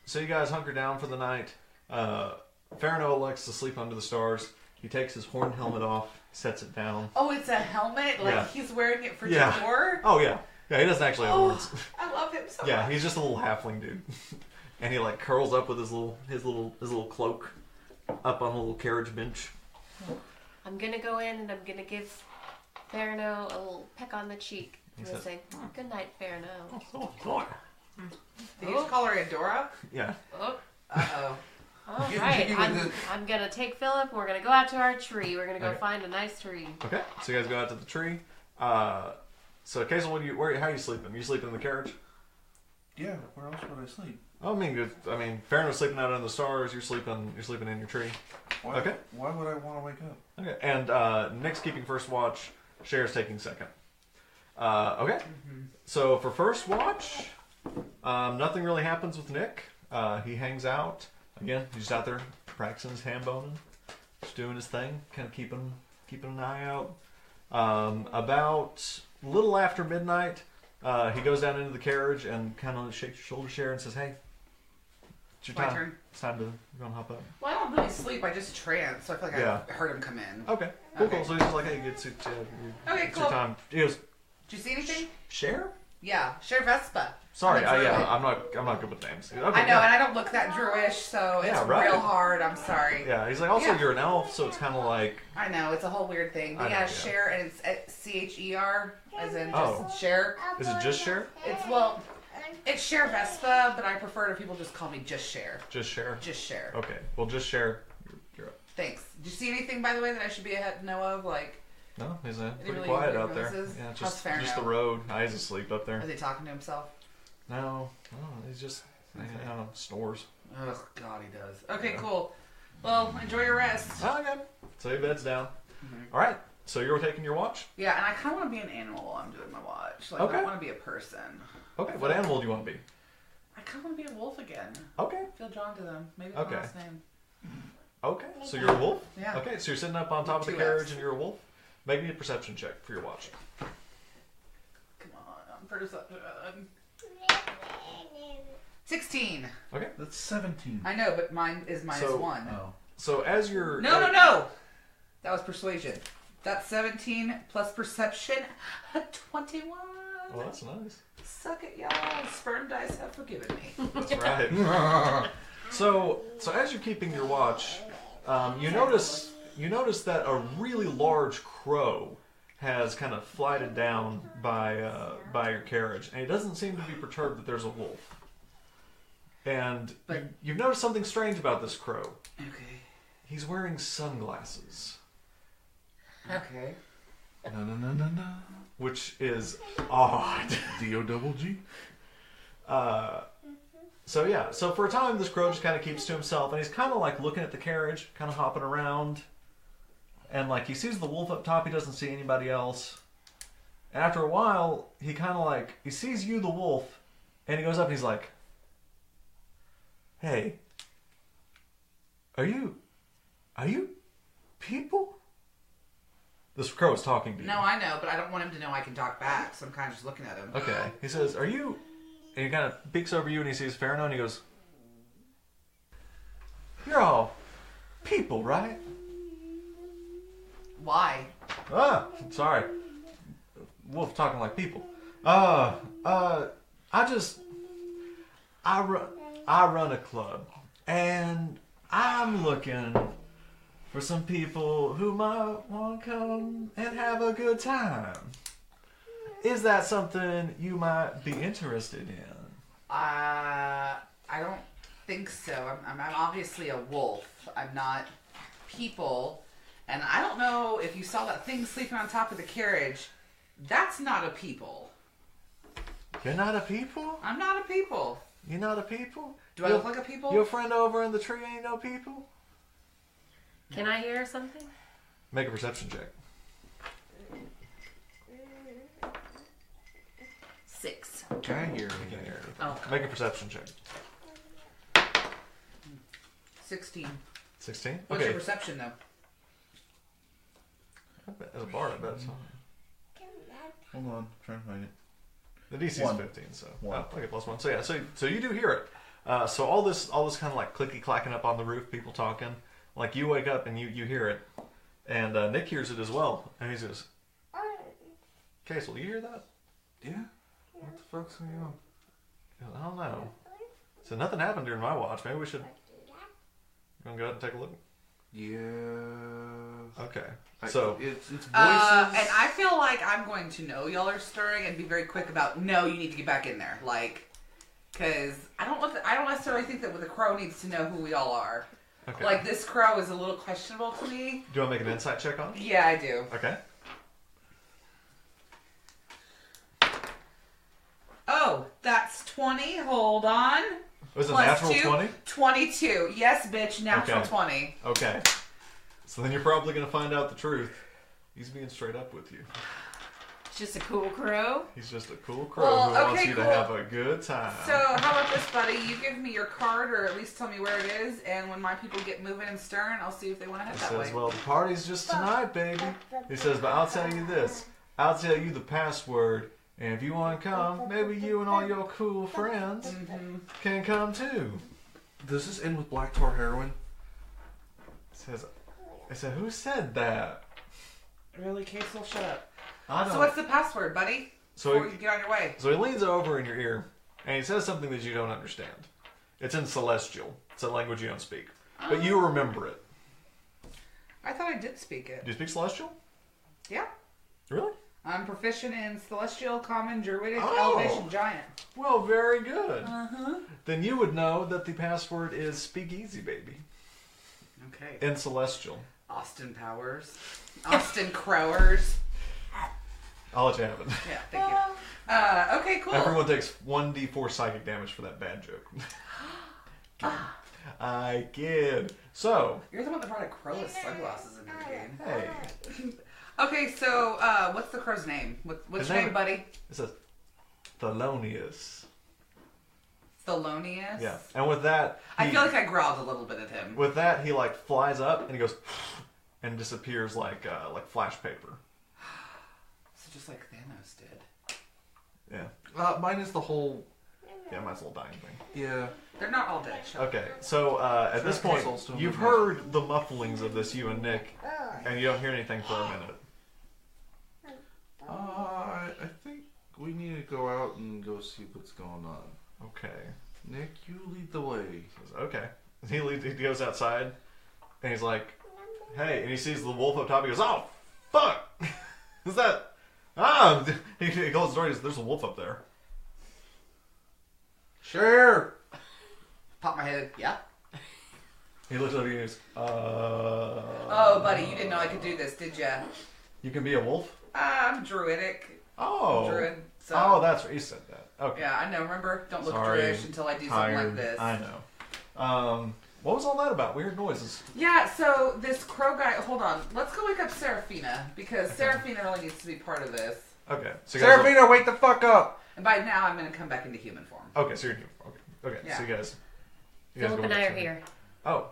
So you guys hunker down for the night. Farano elects to sleep under the stars. He takes his horn helmet off, sets it down. Oh, it's a helmet? Like Yeah. he's wearing it for Yeah. decor? Oh yeah, yeah. He doesn't actually have horns. I love him so Yeah, much. he's just a little halfling dude, and he like curls up with his little cloak up on a little carriage bench. I'm gonna go in and I'm gonna give Farno a little peck on the cheek. I'm gonna says- say, "Good night, Farno." Oh, Lord. Did you just call her Andorra? Yeah. Oh, Uh-oh. all Give right. me the- I'm gonna take Philip. We're gonna go out to our tree. We're gonna go Okay. find a nice tree. Okay. So you guys go out to the tree. So Kasel, how are you sleeping? You sleeping in the carriage? Yeah, where else would I sleep? I mean, Farano's sleeping out under the stars. You're sleeping in your tree. Why, Okay. Why would I want to wake up? Okay. And Nick's keeping first watch. Cher's taking second. Okay. So for first watch, Nothing really happens with Nick. He hangs out. Again, he's out there practicing his ham boning. Just doing his thing. Kind of keeping an eye out. About a little after midnight, he goes down into the carriage and kind of shakes your shoulder, Cher, and says, "Hey, it's your time. Turn. It's time to go and hop up." Well, I don't really sleep. I just trance, so I feel like I heard him come in. Okay. Cool. So he's just like, "Hey, it's Okay, it's cool. your time." He goes, Did you see anything? "Cher? Yeah, Cher Vespa. Sorry, I'm a druid. I'm not good with names." Okay, I know, and I don't look that Druish, so it's real hard. I'm sorry. Yeah, he's like, also you're an elf, so it's kind of like. I know, it's a whole weird thing. But yeah, Cher, and it's Cher, as in just Cher. Is it just Cher? It's Cher Vespa, but I prefer if people just call me just Cher. Just Cher? Just Cher. Okay, well, just Cher. You're up. Thanks. Did you see anything, by the way, that I should be ahead know of? Like. No, he's pretty really quiet weird out there. noises? Yeah, How's just the road. He's asleep up there. Is he talking to himself? No, he's just snores. Oh God, he does. Okay, cool. Well, enjoy your rest. Oh, okay. So he beds down. Mm-hmm. All right. So you're taking your watch? Yeah, and I kind of want to be an animal while I'm doing my watch. Like, I don't want to be a person. Okay. What animal do you want to be? I kind of want to be a wolf again. Okay. I feel drawn to them. Maybe it's my last name. Okay. So you're a wolf? Yeah. Okay. So you're sitting up on top of the carriage and you're a wolf? Make me a perception check for your watch. Come on, perception. 16. Okay. That's 17. I know, but mine is minus 1. Oh. So as you're... No! That was persuasion. That's 17 plus perception. 21. Well, that's nice. Suck it, y'all. Sperm dice have forgiven me. That's right. So as you're keeping your watch, you notice that a really large crow has kind of flighted down by your carriage, and it doesn't seem to be perturbed that there's a wolf. And you've noticed something strange about this crow. Okay. He's wearing sunglasses. Okay. No. Which is odd. D-O-double-G? So for a time this crow just kind of keeps to himself, and he's kind of like looking at the carriage, kind of hopping around, and like he sees the wolf up top, he doesn't see anybody else, and after a while he kind of like, he sees you, the wolf, and he goes up and he's like, "Hey, are you people?" This crow is talking to you. No, I know, but I don't want him to know I can talk back, so I'm kind of just looking at him. Okay. He says, "Are you..." And he kind of peeks over you and he sees Farino and he goes, "You're all people, right?" Why? Sorry. Wolf talking like people. I run a club, and I'm looking for some people who might want to come and have a good time. Is that something you might be interested in? I don't think so. I'm obviously a wolf. I'm not people. And I don't know if you saw that thing sleeping on top of the carriage. That's not a people. You're not a people? I'm not a people. You're not a people? Do I look like a people? Your friend over in the tree ain't no people? Can I hear something? Make a perception check. 6. Can I hear You anything? can't hear anything. Oh. Make a perception check. 16. 16? What's your perception, though? As a bard, I bet it's Hold on, I'm trying to find it. The DC is 1. 15, so One. okay, +1. So yeah, so you do hear it. So all this kind of like clicky clacking up on the roof, people talking. Like you wake up and you hear it, and Nick hears it as well, and he says, "Kasel, do you hear that?" Yeah? What the fuck's going on? He goes, "I don't know." So nothing happened during my watch. Maybe we should go ahead and take a look. Yeah. Okay. It's voices. And I feel like I'm going to know y'all are stirring and be very quick about, no, you need to get back in there. Like, because I don't necessarily think that the crow needs to know who we all are. Okay. Like, this crow is a little questionable to me. Do you want to make an insight check on it? Yeah, I do. Okay. Oh, that's 20. Hold on. Was it Plus natural 2, 20? 22. Yes, bitch, natural Okay. 20. Okay. So then you're probably going to find out the truth. He's being straight up with you. Just a cool crow. He's just a cool crow Well, who wants okay, you cool. to have a good time. So how about this, buddy? You give me your card, or at least tell me where it is, and when my people get moving and stirring, I'll see if they want to head He that says, way. well, the party's just tonight, baby. He says, but I'll tell you this. I'll tell you the password, and if you want to come, maybe you and all your cool friends can come too. Does this end with black tar heroin? I said, who said that? Really, Kasel? Shut up. I don't. So what's the password, buddy? So Before you get on your way. So he leans over in your ear, and he says something that you don't understand. It's in Celestial. It's a language you don't speak. But you remember it. I thought I did speak it. Do you speak Celestial? Yeah. Really? I'm proficient in Celestial, Common, Druidic, Oh. Elvish, Giant. Well, very good. Uh-huh. Then you would know that the password is Speakeasy, baby. Okay. In Celestial. Austin Powers. Austin Crowers. I'll let you have it. Yeah, thank you. Okay, cool. Everyone takes 1d4 psychic damage for that bad joke. I kid. So, You're the one that brought a crow with sunglasses into the game. hey. Okay, so what's the crow's name? What's His your name, name- buddy? It says Thelonious. Thelonious? Yeah. And with that, I feel like I growled a little bit at him. with that, he like flies up and he goes and disappears like flash paper. So just like Thanos did. Yeah. Mine is the whole. Yeah, mine's a little dying thing. Yeah. They're not all dead. Shut up. Okay, so at this point, Kasel's still you've moving. heard the mufflings of this, you and Nick, and you don't hear anything for a minute. I think we need to go out and go see what's going on. Okay. Nick, you lead the way. He says, okay. He goes outside, and he's like, hey, and he sees the wolf up top. He goes, oh, fuck! Is that... Ah! He calls the door. He goes, there's a wolf up there. Cher! Pop my head. Yeah. He looks up at you and goes, Oh, buddy, you didn't know I could do this, did ya? You can be a wolf? I'm druidic. Oh. Druid. So. Oh, that's right. You said that. Okay. Yeah, I know. Remember? Don't look Sorry. Druidish until I do Tired. something like this. I know. What was all that about? Weird noises. Yeah, so this crow guy, hold on. Let's go wake up Serafina, because Serafina really needs to be part of this. Okay. So you guys Serafina, wake the fuck up! And by now, I'm going to come back into human form. Okay, so you're new. Okay. Yeah. So you guys Philip go and I with are Cher. here. Oh.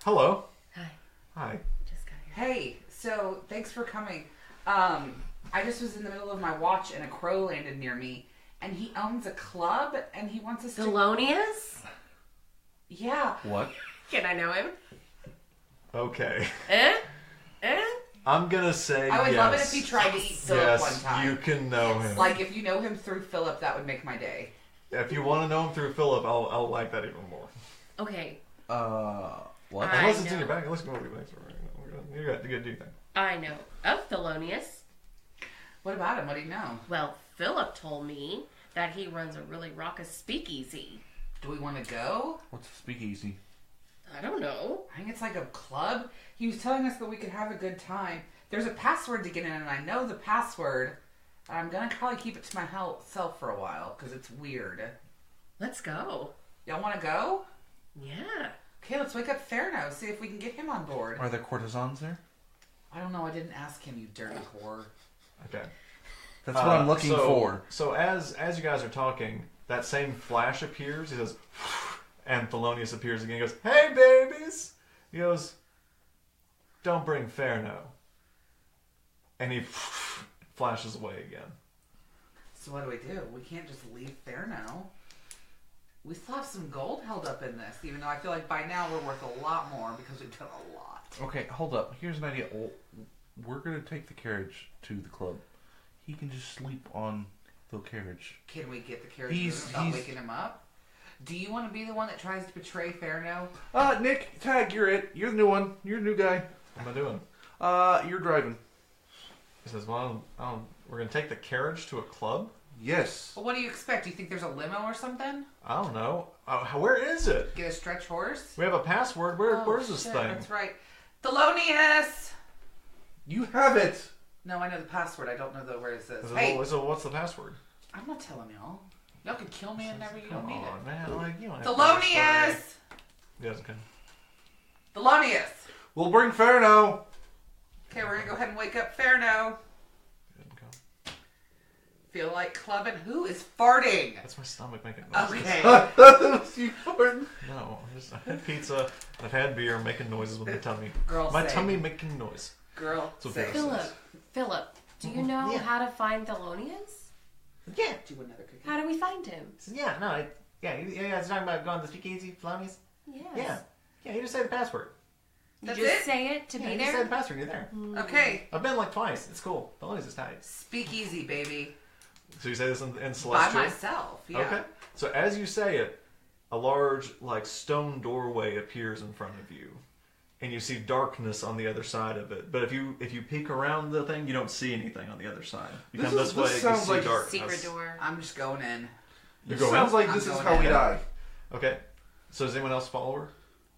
Hello. Hi. Hi. Just got here. Hey, so thanks for coming. I just was in the middle of my watch and a crow landed near me, and he owns a club and he wants us to. Thelonious? Yeah. What? Can I know him? Okay. Eh? I'm gonna say I would yes. love it if he tried to eat Philip Yes, one time. you can know him. Like if you know him through Philip, that would make my day. If you want to know him through Philip, I'll like that even more. Okay. What? I Unless it's in know. your bag. Let's go. You got to do your thing. I know of Thelonious. What about him? What do you know? Well, Philip told me that he runs a really raucous speakeasy. Do we want to go? What's a speakeasy? I don't know. I think it's like a club. He was telling us that we could have a good time. There's a password to get in, and I know the password. I'm gonna probably keep it to myself for a while because it's weird. Let's go. Y'all want to go? Yeah. Okay, let's wake up Fairno. See if we can get him on board. Are there courtesans there? I don't know. I didn't ask him. You dirty whore. Okay. That's what I'm looking for. So as you guys are talking, that same flash appears. He says, and Thelonious appears again. He goes, "Hey, babies!" He goes, "Don't bring Fairno." And he flashes away again. So what do? We can't just leave Fairno. We still have some gold held up in this, even though I feel like by now we're worth a lot more because we've done a lot. Okay, hold up. Here's an idea. We're going to take the carriage to the club. He can just sleep on the carriage. Can we get the carriage without waking him up? Do you want to be the one that tries to betray Fairno? Nick, Tag, you're it. You're the new one. You're the new guy. What am I doing? You're driving. He says, "Well, we're gonna take the carriage to a club." Yes. Well, what do you expect? Do you think there's a limo or something? I don't know. Where is it? Get a stretch horse? We have a password. Where's this shit, thing? That's right. Thelonious! You have it. No, I know the password. I don't know where it says. So Hey, what's the password? I'm not telling y'all. Y'all can kill me and never. You don't Come need on, it. man. Like, you don't have to Thelonious! Yes, okay. Thelonious! We'll bring Fairno. Okay, we're gonna go ahead and wake up Fairno. Didn't come. feel like clubbing. Who is farting? That's my stomach making noises. Okay. That was you, Gordon. No, I've had pizza. I've had beer making noises with my tummy. Girl My say. tummy making noise. Girl, So say. Philip, do you know Yeah. how to find Thelonious? Yeah. Do another cookie. How do we find him? Yeah, no, you guys talking about going to Speakeasy, Felonious? Yes. Yeah. Yeah, you just say the password. You That's just it? say it to Yeah, be you just say there? the password, you're there. Okay. I've been like twice. It's cool. Felonious is tight. Speakeasy, baby. So you say this in By Celestial? myself. Yeah. Okay. So as you say it, a large, like, stone doorway appears in front of you. And you see darkness on the other side of it. But if you peek around the thing, you don't see anything on the other side. You come this way, you sounds see like darkness. Secret door. I'm just going in. You It go sounds in? like I'm this is going how we in. die. Okay. So does anyone else follow her?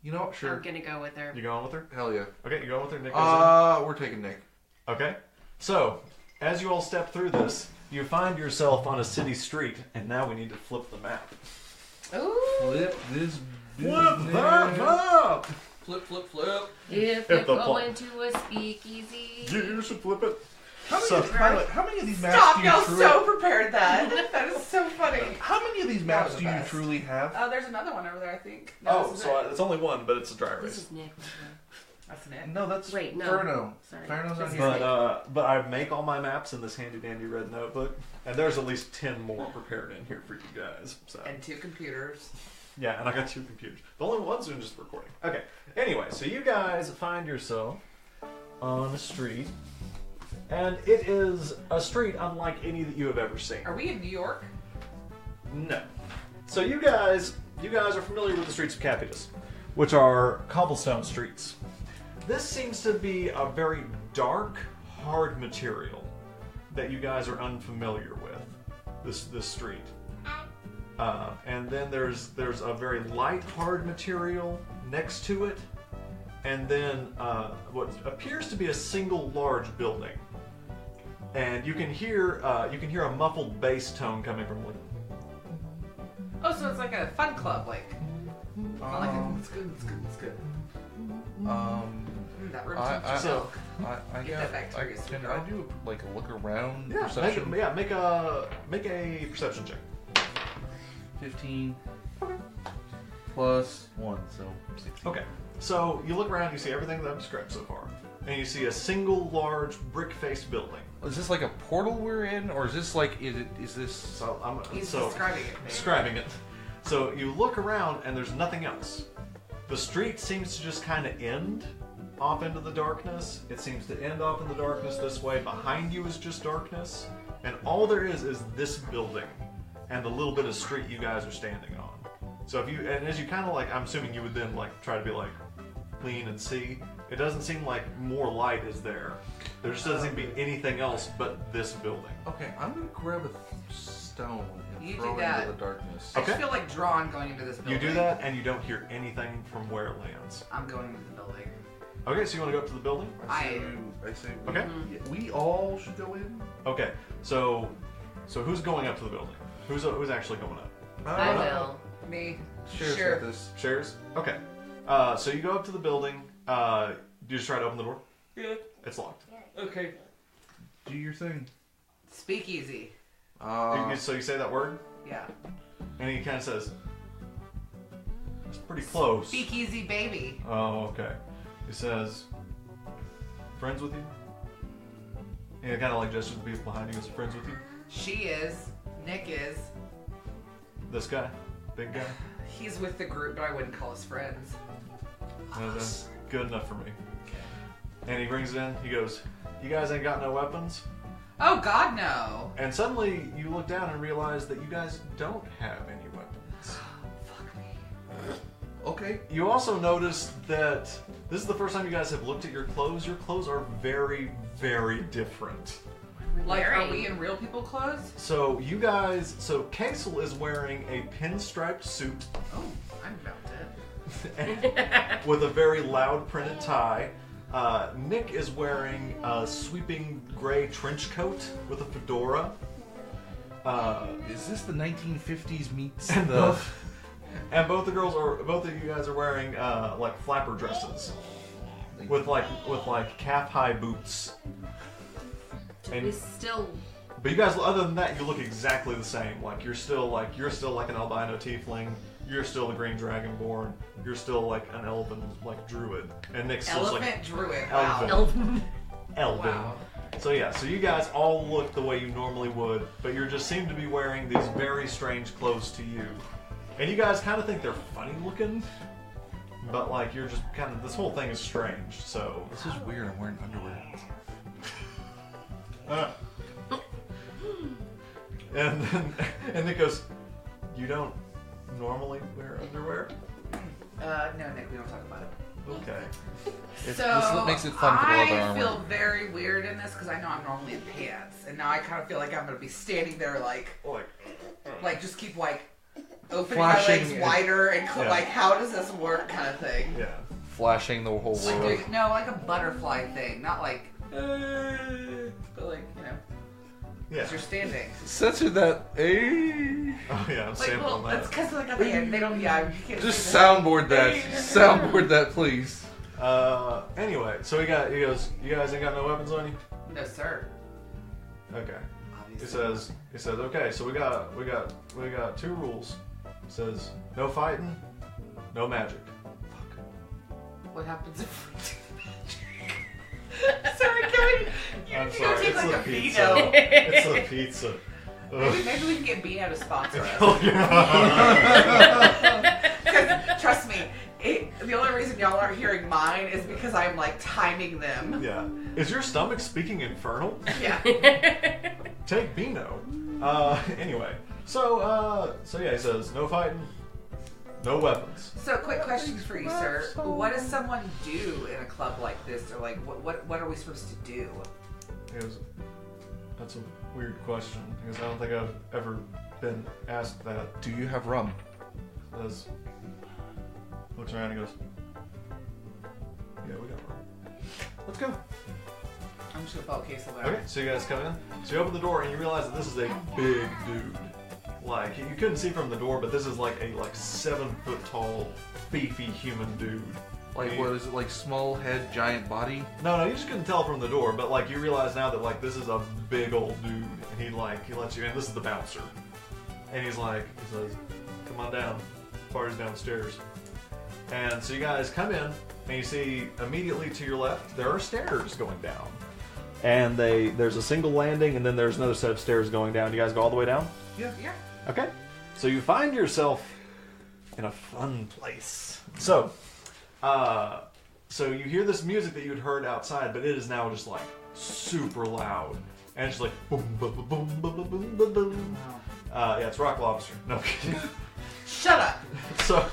You know what? Sure. I'm gonna go with her. You going with her? Hell yeah. Okay, you going with her? Nick goes We're taking Nick. in? Okay. So, as you all step through this, you find yourself on a city street, and now we need to flip the map. Ooh. Flip this. Flip that map! Flip, flip, flip. If Hit we're the going to a speakeasy. You should flip it. How many, So- by the way, how many of these maps Stop, do you y'all truly? so prepared that. That is so funny. How many of these maps was do the you best. truly have? Oh, there's another one over there, I think. No, Oh, this is so it. it's only one, but it's a dry This race. is Nick. That's it. No, that's Wait, no. Ferno. Sorry. Ferno's not This here. is But I make all my maps in this handy dandy red notebook, and there's at least 10 more prepared in here for you guys. So And 2 computers. yeah, and I got 2 computers. The only one's doing just recording. Okay. Anyway, so you guys find yourself on a street, and it is a street unlike any that you have ever seen. Are we in New York? No. So you guys are familiar with the streets of Capitus, which are cobblestone streets. This seems to be a very dark, hard material that you guys are unfamiliar with. This street. And then there's a very light, hard material next to it, and then what appears to be a single large building. And you can hear a muffled bass tone coming from like. Oh, so it's like a fun club, like. Not like a, it's good, it's good, it's good. That room temperature I- silk. I Get that bacteria, sweet can girl. I do like a look around Yeah, perception? make a perception check. 15 plus 1, so 16. Okay, so you look around, you see everything that I've described so far, and you see a single large brick-faced building. Is this like a portal we're in, or is this like is this? So I'm He's so describing it. describing it. So you look around, and there's nothing else. The street seems to just kind of end off into the darkness. It seems to end off in the darkness this way. Behind you is just darkness, and all there is this building and the little bit of street you guys are standing on. So if you, and as you kind of like, I'm assuming you would then like try to be like lean and see. It doesn't seem like more light is there. There just doesn't seem to be anything else but this building. Okay, I'm gonna grab a stone and You throw do it that. into the darkness. I Okay. just feel like drawn going into this building. You do that, and you don't hear anything from where it lands. I'm going into the building. Okay, so you want to go up to the building? I say we, Okay. yeah, we all should go in. Okay, so who's going up to the building? Who's actually going up? I no. will. Me. Shares Sure. got this. Shares? Okay. So you go up to the building. You just try to open the door? Yeah. It's locked. Okay. Do your thing. Speakeasy. So you say that word, Yeah. and he kind of says, "It's pretty close." Speakeasy, baby. Oh, okay. He says, "Friends with you?" And he kind of like gestures to the people behind you. Is friends with you? She is. Nick is. This guy, big guy. He's with the group, but I wouldn't call us friends. That's good enough for me. And he brings it in. He goes, "You guys ain't got no weapons?" Oh God, no. And suddenly you look down and realize that you guys don't have any weapons. Fuck me. Okay. You also notice that this is the first time you guys have looked at your clothes. Your clothes are very, very different. Like, are Wearing- we in real people clothes? So you guys, so Kasel is wearing a pinstriped suit Oh, I'm about dead. with a very loud printed tie. Nick is wearing a sweeping gray trench coat with a fedora. Is this the 1950s meets And the? both of you guys are wearing like flapper dresses with like calf high boots. Do we still But you guys, other than that, you look exactly the same. Like you're still like an albino tiefling. You're still the green dragonborn. You're still like an elven like druid. And Nick's still Elephant like druid. elven. Wow. Elven. Wow. So yeah, so you guys all look the way you normally would, but you just seem to be wearing these very strange clothes to you. And you guys kind of think they're funny looking, but like you're just kind of, this whole thing is strange, so. This is weird. I'm wearing underwear. And Nick goes, you don't normally wear underwear? No, Nick, we don't talk about it. Okay. So this makes it fun for the leather I armor. feel very weird in this because I know I'm normally in pants, and now I kind of feel like I'm gonna be standing there like just keep like opening Flashing my legs wider and Yeah. like how does this work kind of thing. Yeah. Flashing the whole Like world. no, like a butterfly thing, not like, but like Yeah. as you're standing. Censor that. Oh yeah, I'm Like, sampling well, that. it's because like at the end they don't. Yeah, you can't. Just see that. soundboard that. Soundboard that, please. Anyway, so he goes, you guys ain't got no weapons on you? No, sir. Okay. Obviously. He says, okay, so we got 2 rules. It says, no fighting, no magic. What happens if? Sorry, can we? I'm You sorry, take it's like the a pizza. Beano. It's the pizza. Maybe we can get Beano to sponsor us. Oh, yeah. 'Cause, trust me, the only reason y'all aren't hearing mine is because I'm like timing them. Yeah. Is your stomach speaking infernal? Yeah. Take Beano. Anyway, so yeah, he says, no fighting, no weapons. So, quick questions for you, sir. What does someone do in a club like this, or like what are we supposed to do? He goes, that's a weird question, because I don't think I've ever been asked that. Do you have rum? Says, looks around and goes, yeah, we got one. Let's go. I'm just gonna follow Kasel back. Okay, so you guys come in. So you open the door and you realize that this is a big dude. Like, you couldn't see from the door, but this is like a 7 foot tall, beefy human dude. Like, what is it? Like small head, giant body? No, you just couldn't tell from the door, but like you realize now that like this is a big old dude, and he lets you in. This is the bouncer, and he says, "Come on down, party's downstairs." And so you guys come in, and you see immediately to your left there are stairs going down, and there's a single landing, and then there's another set of stairs going down. You guys go all the way down? Yeah. Okay. So you find yourself in a fun place. So you hear this music that you had heard outside, but it is now just like super loud, and it's just like boom, boom, boom, boom, boom, boom, boom, boom. Yeah, it's Rock Lobster. No I'm kidding. Shut up. So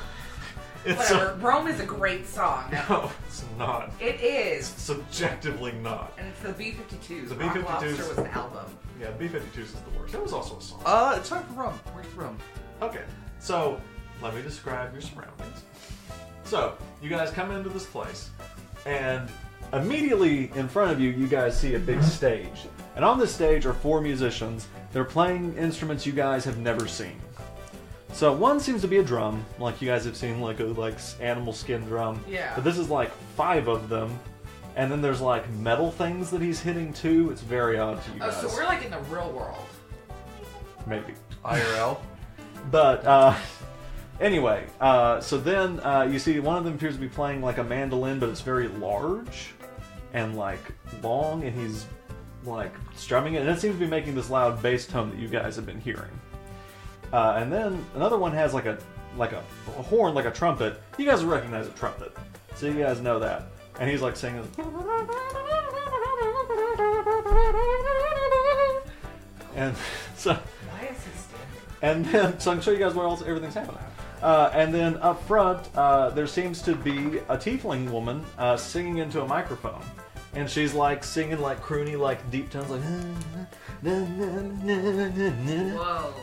it's Whatever. Rome is a great song. no, it's not. It is. Subjectively not. And it's the B-52s. The Rock B-52s. Lobster was an album. Yeah, B-52s is the worst. That was also a song. It's time for rum. Where's the rum? Okay, so let me describe your surroundings. So, you guys come into this place, and immediately in front of you, you guys see a big stage. And on this stage are 4 musicians. They're playing instruments you guys have never seen. So one seems to be a drum, like you guys have seen, like a animal skin drum. Yeah. But this is like 5 of them. And then there's like metal things that he's hitting too. It's very odd to you guys. Oh, so we're like in the real world. Maybe. IRL. But anyway, so then you see one of them appears to be playing like a mandolin, but it's very large and like long, and he's like strumming it, and it seems to be making this loud bass tone that you guys have been hearing. And then another one has like a horn, like a trumpet. You guys will recognize a trumpet, so you guys know that. And he's like singing. And so. Why is he standing? And then, so I can show you guys where else everything's happening. And then up front, there seems to be a tiefling woman singing into a microphone. And she's like singing like croony, like deep tones, like. Whoa.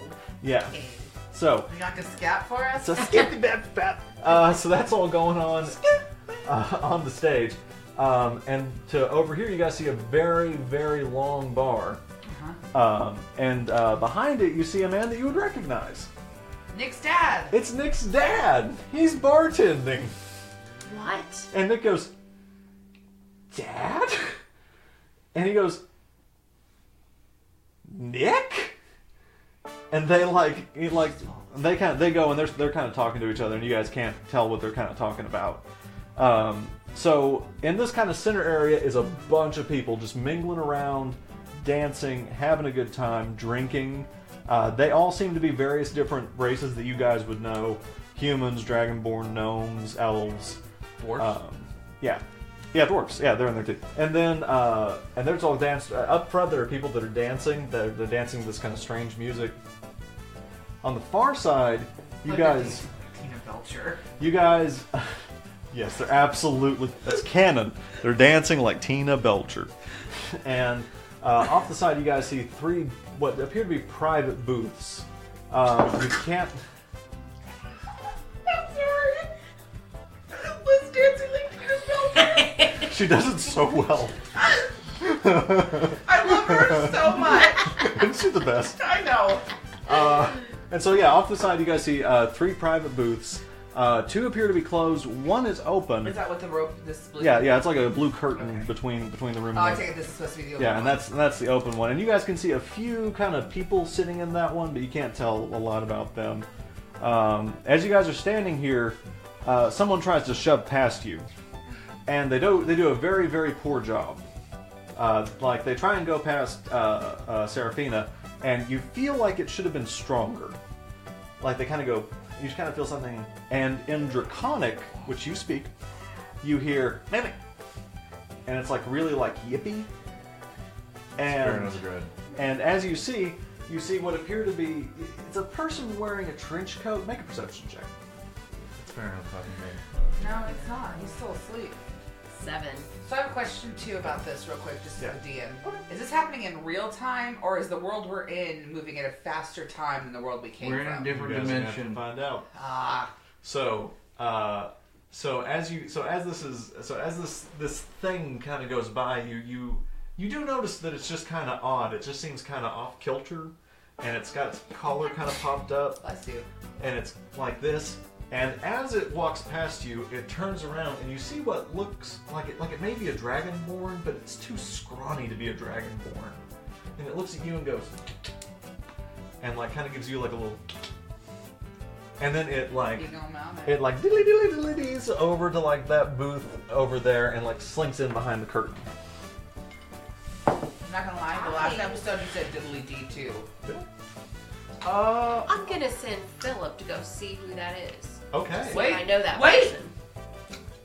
Yeah. Okay. So. You got a scat for us? So skippy bap bap. So that's all going on the stage. And to over here, you guys see a very, very long bar. And behind it, you see a man that you would recognize. Nick's dad. It's Nick's dad. He's bartending. What? And Nick goes, "Dad?" And he goes, Nick? And they they go and they're kind of talking to each other, and you guys can't tell what they're kind of talking about. So in this kind of center area is a bunch of people just mingling around, dancing, having a good time, drinking. They all seem to be various different races that you guys would know: humans, dragonborn, gnomes, elves, Dwarves? yeah, dwarves. Yeah, they're in there too. And then and there's all dance up front. There are people that are dancing. They're dancing this kind of strange music. On the far side, you guys. Tina Belcher. You guys. Yes, they're absolutely. That's canon. They're dancing like Tina Belcher. And off the side, you guys see 3 what appear to be private booths. You can't. I'm sorry. Liz dancing like Tina Belcher. She does it so well. I love her so much. Isn't she the best? I know. And so yeah, off the side, you guys see 3 private booths. 2 appear to be closed. 1 is open. Is that what the rope? This blue? Yeah, it's like a blue curtain between the room. Oh, I and take it this is supposed to be the open yeah, one. and that's the open one. And you guys can see a few kind of people sitting in that one, but you can't tell a lot about them. As you guys are standing here, someone tries to shove past you, and they do a very, very poor job. Like they try and go past Serafina, and you feel like it should have been stronger. Like they kind of go. You just kind of feel something, and in Draconic, which you speak, you hear "Mimic," and it's like really like yippee. And as you see what appear to be it's a person wearing a trench coat. Make a perception check. It's fair enough. No, it's not. He's still asleep. 7. So I have a question too about this, real quick, just Yeah. as the DM. Is this happening in real time, or is the world we're in moving at a faster time than the world we came We're in from? a different You guys are gonna dimension. have to find out. Ah, So as this thing kind of goes by, you do notice that it's just kind of odd. It just seems kind of off kilter, and it's got its collar kind of popped up, bless you. and it's like this. And as it walks past you, it turns around, and you see what looks like it may be a dragonborn, but it's too scrawny to be a dragonborn. And it looks at you and goes, and like kind of gives you like a little, and then it like. You going out It like diddly diddly diddly dees over to like that booth over there and like slinks in behind the curtain. I'm not gonna lie, the last episode you said diddly D too. I'm gonna send Philip to go see who that is. Okay. Wait, I know that wait. person.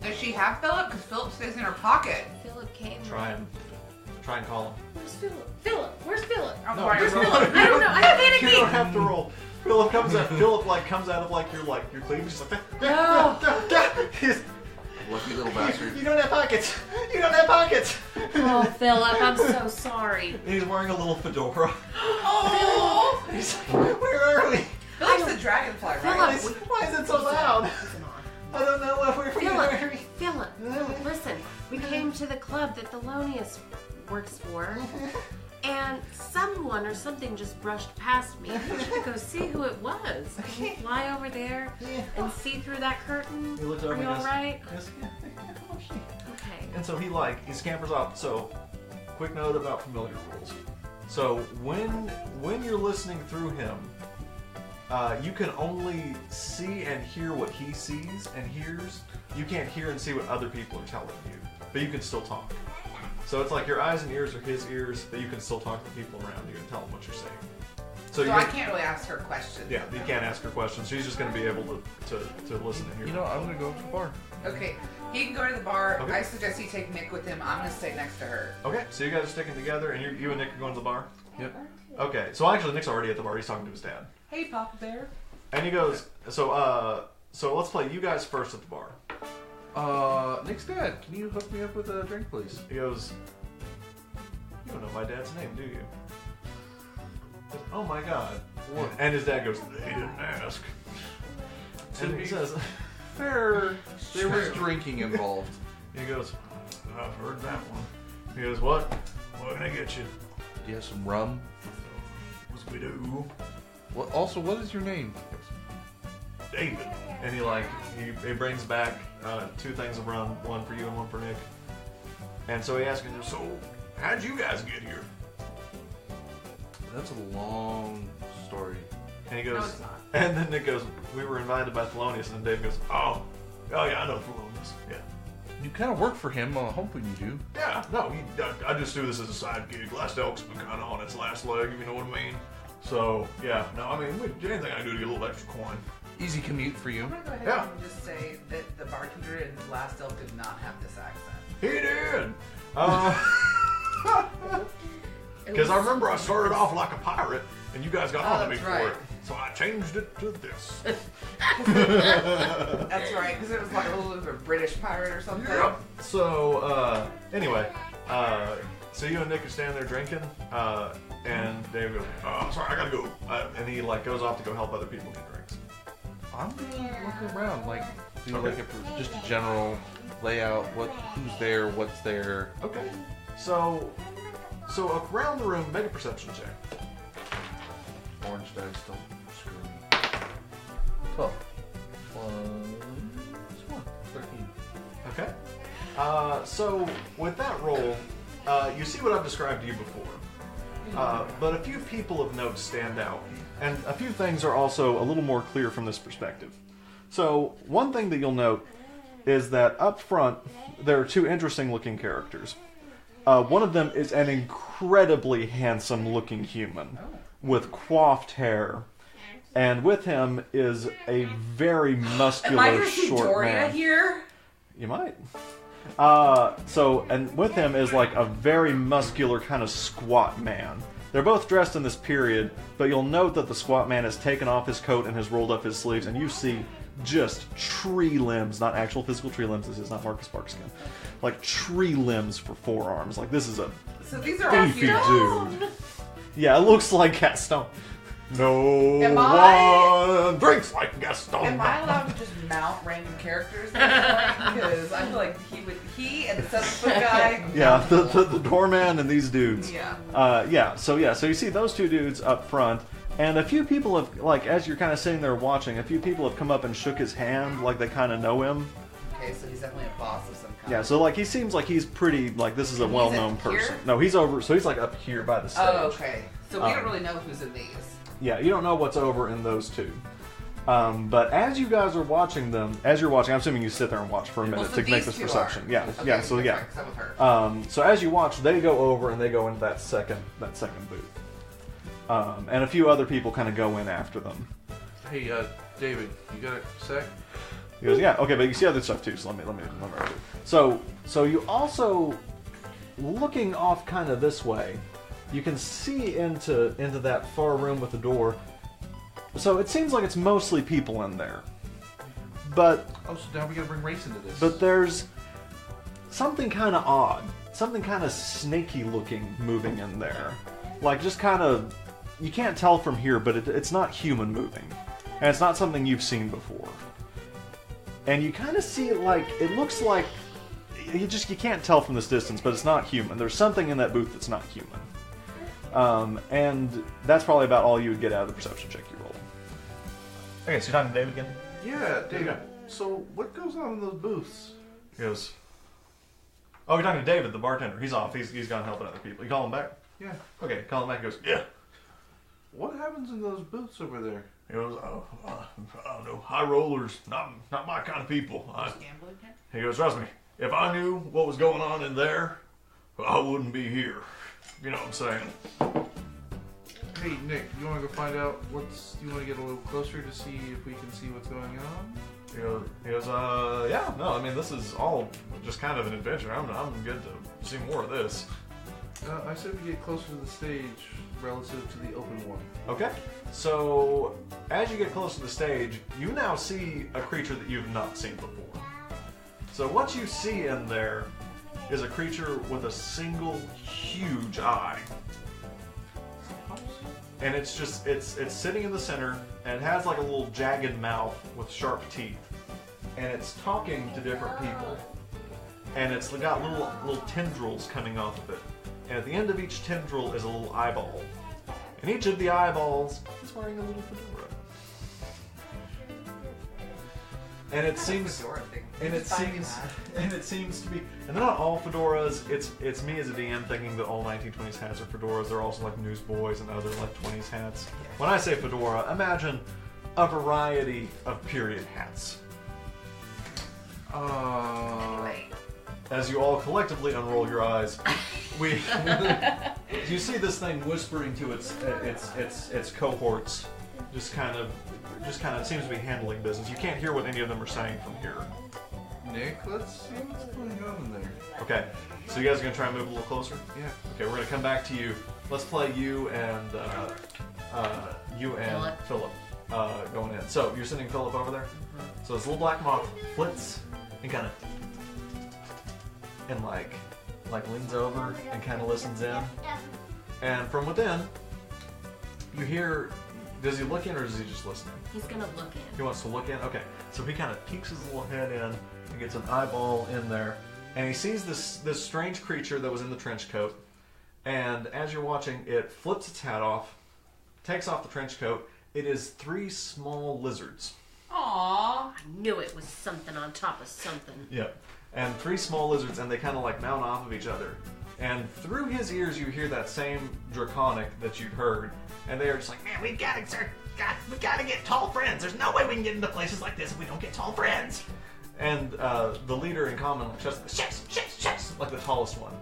Does she have Philip? Because Philip stays in her pocket. Philip came. Try and call him. Where's Philip? Philip, where's Philip? I'm No, sorry, just roll roll it. it. I don't know. I'm You don't panicking. have to roll. Philip comes out of like your cleavage. He's like, No. He's, Lucky little bastard. you don't have pockets. You don't have pockets. Oh, Philip, I'm so sorry. And he's wearing a little fedora. Oh! He's like, where are we? Philip's the dragonfly, right? Philip, Why is it so loud? Listen on. I don't know where we are. Philip, listen. We came to the club that Thelonious works for, and someone or something just brushed past me. I need you to go see who it was. Can you fly over there and see through that curtain? He looks over Are you and goes, all right? Yes, come on, she. Okay. And so he scampers off. So, quick note about familiar rules. So when you're listening through him, you can only see and hear what he sees and hears. You can't hear and see what other people are telling you, but you can still talk. So it's like your eyes and ears are his ears, but you can still talk to people around you and tell them what you're saying. So you I can't really ask her questions. Yeah, you can't ask her questions. She's just going to be able to listen and hear. You know, I'm gonna go to the bar. Okay, he can go to the bar. Okay. I suggest he take Nick with him. I'm gonna stay next to her. Okay, so you guys are sticking together, and you and Nick are going to the bar? Yep. Okay, so actually Nick's already at the bar. He's talking to his dad. Hey, Papa Bear. And he goes, so let's play you guys first at the bar. Nick's dad, can you hook me up with a drink, please? He goes, you don't know my dad's name, do you? He goes, oh my god. What? And his dad goes, they didn't ask. To And be he says, fair, there was drinking involved. he goes, I've heard that one. He goes, what? What can I get you? Do you have some rum? What's we do? What? Also, what is your name? David. And he brings back 2 things of rum, one for you and one for Nick. And so he asks him, so how'd you guys get here? That's a long story. And he goes, No, it's not. and then Nick goes, we were invited by Thelonious, and then Dave goes, oh yeah, I know Thelonious. Yeah. You kind of work for him, hoping you do. Yeah, no, I just do this as a side gig. Last Elk's been kind of on its last leg, if you know what I mean. So, yeah, no, I mean, anything I can do to get a little extra coin. Easy commute for you. I'm gonna go ahead Yeah. and just say that the bartender in Last Elk did not have this accent. He did! Because I remember I started off like a pirate, and you guys got on to me that's for right. it. So I changed it to this. That's right, because it was like a little bit of a British pirate or something. Yep. So, anyway, so you and Nick are standing there drinking, and Dave goes, sorry, I gotta go. And he, like, goes off to go help other people get drinks. I'm gonna look around, like, do Okay. like just a general layout. Who's there? What's there? Okay. So around the room, make a perception check. Orange dice don't screw me. 12. +1. 13. Okay. So with that roll, you see what I've described to you before. But a few people of note stand out. And a few things are also a little more clear from this perspective. So one thing that you'll note is that up front, there are two interesting looking characters. One of them is an incredibly handsome looking human with coiffed hair. And with him is a very muscular, Am I gonna see short Doria man. here? You might. And with him is like a very muscular kind of squat man. They're both dressed in this period, but you'll note that the squat man has taken off his coat and has rolled up his sleeves, and you see just tree limbs, not actual physical tree limbs. This is not Marcus Sparkskin. Like tree limbs for forearms. Like this is a So these are all beefy huge. dude. Yeah, it looks like Gaston. No Am I- one drinks like Gaston. Am I allowed to just mount random characters at this point? Because I feel like he and the 7-foot guy. Yeah, the doorman and these dudes. Yeah. So you see those two dudes up front, and a few people have, like, as you're kind of sitting there watching, a few people have come up and shook his hand, like they kind of know him. Okay, so he's definitely a boss of some kind. Yeah, so like he seems like he's pretty, like this is a He's well-known up here? person. No, he's over, so he's like up here by the stage. Oh, okay. So we don't really know who's in these. Yeah, you don't know what's over in those two. But as you guys are watching them, as you're watching, I'm assuming you sit there and watch for a minute so to make these this two perception. are. Yeah, Okay, yeah. So that's yeah. right, 'cause I'm with her. So as you watch, they go over and they go into that second booth, and a few other people kind of go in after them. Hey, David, you got a sec? He goes, yeah, okay, but you see other stuff too. So let me do. So you also, looking off kind of this way, you can see into that far room with the door. So it seems like it's mostly people in there, but Oh, so now we gotta bring race into this. But there's something kind of odd, something kind of snaky looking moving in there. Like just kind of, you can't tell from here, but it's not human moving. And it's not something you've seen before. And you kind of see it like, it looks like, you can't tell from this distance, but it's not human. There's something in that booth that's not human. And that's probably about all you would get out of the perception check you rolled. Okay, so you're talking to David again? yeah, David. Yeah. So what goes on in those booths? He goes, oh, you're talking to David, the bartender. He's off. He's gone helping other people. You call him back? Yeah. Okay, call him back. He goes, yeah. What happens in those booths over there? He goes, I don't know, high rollers, not my kind of people. Gambling here? He goes, trust me, if I knew what was going on in there, I wouldn't be here. You know what I'm saying? Hey, Nick, you want to go find out you want to get a little closer to see if we can see what's going on? He goes, yeah, no, I mean, this is all just kind of an adventure. I'm good to see more of this. I said we get closer to the stage relative to the open one. Okay, so as you get close to the stage, you now see a creature that you've not seen before. So what you see in there is a creature with a single huge eye. And it's sitting in the center, and it has like a little jagged mouth with sharp teeth. And it's talking to different people. And it's got little tendrils coming off of it. And at the end of each tendril is a little eyeball. And each of the eyeballs is wearing a little fedora. And it seems, Fedora thing. and it Just finding seems, that. and it seems to be, and they're not all fedoras. It's me as a DM thinking that all 1920s hats are fedoras. They're also like newsboys and other like 20s hats. When I say fedora, imagine a variety of period hats. Anyway. As you all collectively unroll your eyes, you see this thing whispering to its cohorts, just kind of it seems to be handling business. You can't hear what any of them are saying from here. Nick, let's see what's going on in there. Okay, so you guys are gonna try and move a little closer. Yeah. Okay, we're gonna come back to you. Let's play you and Philip going in. So you're sending Philip over there. So this little black moth flits and kind of like leans over and kind of listens in. And from within, you hear. Does he look in or is he just listening? He's gonna look in. He wants to look in? Okay. So he kind of peeks his little head in and gets an eyeball in there. And he sees this strange creature that was in the trench coat. And as you're watching, it flips its hat off, takes off the trench coat. It is 3 small lizards. Aww. I knew it was something on top of something. Yep. And 3 small lizards, and they kind of like mount off of each other. And through his ears, you hear that same draconic that you'd heard. And they are just like, Man, we gotta get tall friends. There's no way we can get into places like this if we don't get tall friends. and the leader in common like shuts, like the tallest one.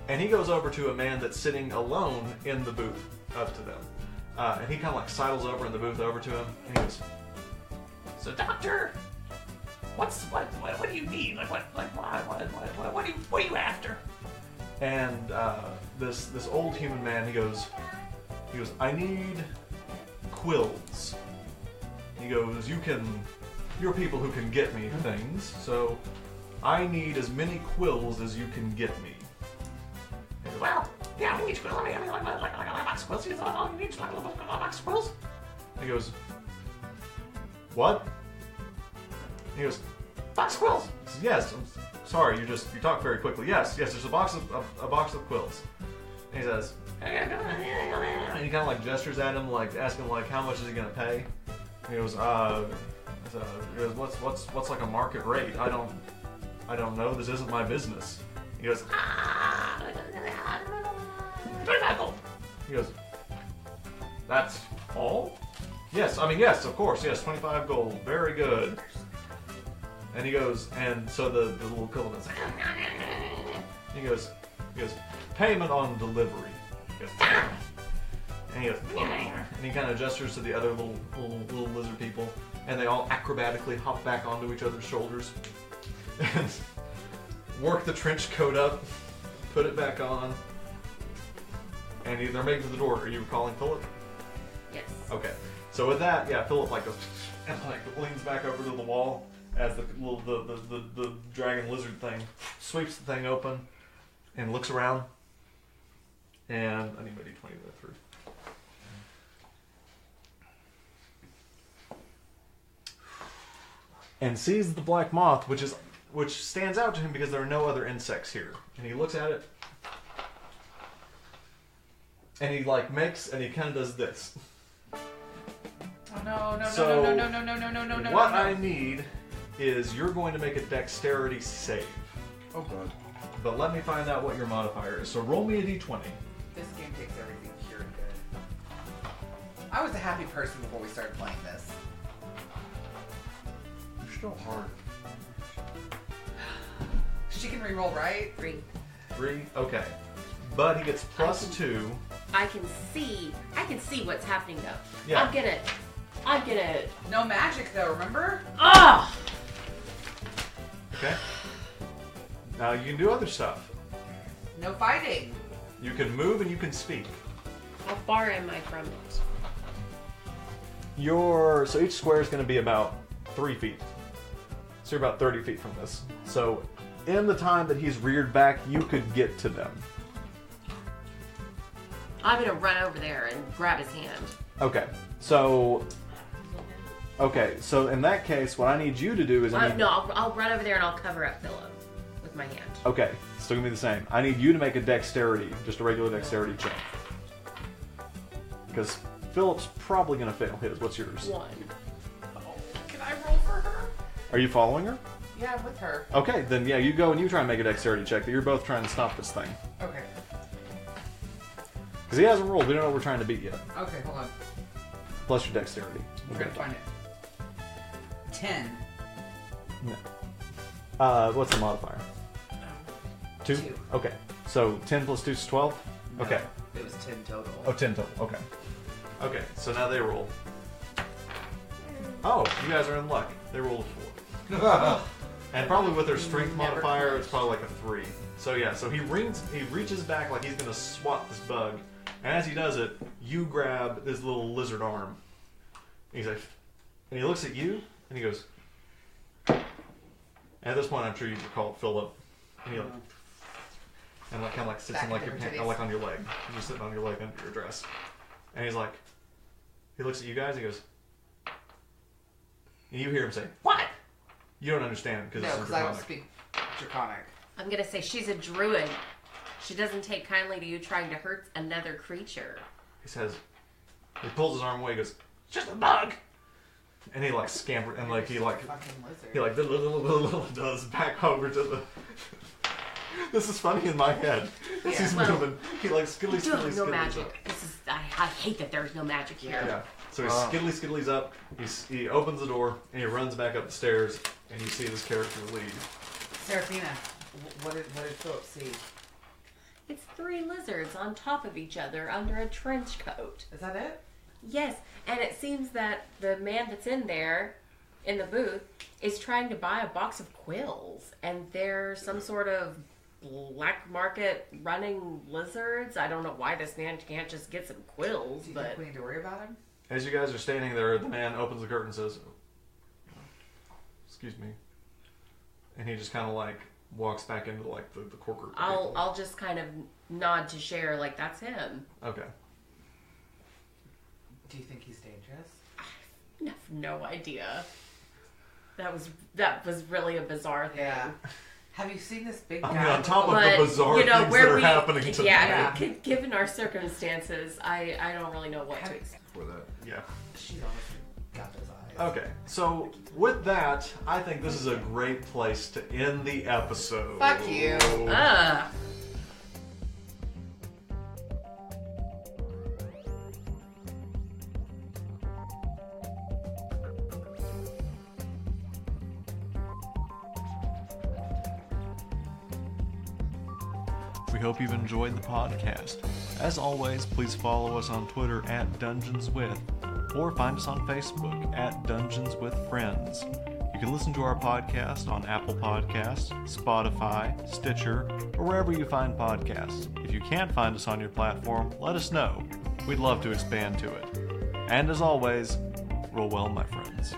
And he goes over to a man that's sitting alone in the booth up to them. And he kind of like sidles over in the booth over to him, and he goes, So, doctor, what do you need? What are you after? and this old human man, he goes, I need quills. He goes, you're people who can get me things, so I need as many quills as you can get me. He goes, well, yeah, we need quills. I mean, like a box of quills. He goes, oh, you need just like a box of quills? He goes, what? He goes, Box of quills. he says, yes, I'm sorry, you talk very quickly. Yes, there's a box of quills. And he says, and he kind of like gestures at him, like asking like how much is he gonna pay? And he goes, what's like a market rate? I don't know. This isn't my business. He goes, 25 gold. he goes, that's all? Yes, yes, of course, yes, 25 gold, very good. And he goes, and so the little quill goes, he goes, payment on delivery. He goes, and he goes, and he kind of gestures to the other little lizard people, and they all acrobatically hop back onto each other's shoulders, and work the trench coat up, put it back on, and they're making to the door. Are you calling Philip? Yes. Okay. So with that, yeah, Philip like goes and like leans back over to the wall as the dragon lizard thing sweeps the thing open and looks around. And I need my d20 to go through. And sees the black moth, which stands out to him because there are no other insects here. And he looks at it, and he like and he kind of does this. Oh no! So, No! What I need is you're going to make a dexterity save. Oh god. But let me find out what your modifier is. So roll me a d20. This game takes everything pure and good. I was a happy person before we started playing this. You're still hard. She can reroll, right? 3. 3? Okay. But he gets +2. I can see what's happening though. Yeah. I'm gonna. No magic though, remember? Oh! Okay. Now you can do other stuff. No fighting. You can move and you can speak. How far am I from it? So each square is going to be about 3 feet. So you're about 30 feet from this. So in the time that he's reared back, you could get to them. I'm gonna run over there and grab his hand. Okay. So in that case, what I need you to do is I'll run over there and I'll cover up Philip with my hand. Okay, still gonna be the same. I need you to make a dexterity, just a regular dexterity check. Because Philip's probably gonna fail his. What's yours? 1. Oh, can I roll for her? Are you following her? Yeah, I'm with her. Okay, then yeah, you go and you try and make a dexterity check, but you're both trying to stop this thing. Okay. Because he hasn't rolled, we don't know what we're trying to beat yet. Okay, hold on. Plus your dexterity. I'm trying to find it. 10. No. What's the modifier? 2? 2. Okay. So 10 plus 2 is 12? No, Okay. It was 10 total. Oh, 10 total. Okay. Okay, so now they roll. Oh, you guys are in luck. They rolled a 4. And probably with their strength Never modifier, close. it's probably like a 3. So yeah, so he reaches back like he's gonna swat this bug. And as he does it, you grab this little lizard arm. And he's like, and he looks at you, and he goes, and at this point I'm sure you recall Philip. And he like, and like kind of like sits Back on like in your their pant, titties. like on your leg. You're sitting on your leg under your dress. And he's like, he looks at you guys, he goes, and you hear him say, "What?" You don't understand because No, this is because I don't Draconic. speak Draconic. I'm gonna say she's a druid. She doesn't take kindly to you trying to hurt another creature. He says, he pulls his arm away, he goes, "It's just a bug." And he like scampers, and like he like Fucking lizard. he like does back over to the. This is funny in my head. As he's Well, moving, he like skiddly Dude, no skiddlies magic. up. This is I hate that there's no magic here. Yeah. So he skiddlies up. He opens the door and he runs back up the stairs, and you see this character leave. Serafina, what did Philip see? It's 3 lizards on top of each other under a trench coat. Is that it? Yes, and it seems that the man that's in there, in the booth, is trying to buy a box of quills, and they're some sort of black market running lizards. I don't know why this man can't just get some quills, Do you but think we need to worry about him? As you guys are standing there, the man opens the curtain and says, "Excuse me," and he just kind of like walks back into like the core group. of people. I'll just kind of nod to Cher like that's him. Okay. Do you think he's dangerous? I have no idea. That was really a bizarre thing. Yeah. Have you seen this big I guy? mean, on top of But, the bizarre you know, things where that are we, happening to yeah, them. given our circumstances, I don't really know what to expect. For that. Yeah. She's honestly got those eyes. Okay, so with that, I think this is a great place to end the episode. Fuck you. Ugh. We hope you've enjoyed the podcast. As always, please follow us on Twitter at DungeonsWith, or find us on Facebook at Dungeons with Friends. You can listen to our podcast on Apple Podcasts, Spotify, Stitcher, or wherever you find podcasts. If you can't find us on your platform, let us know. We'd love to expand to it. And as always, roll well, my friends.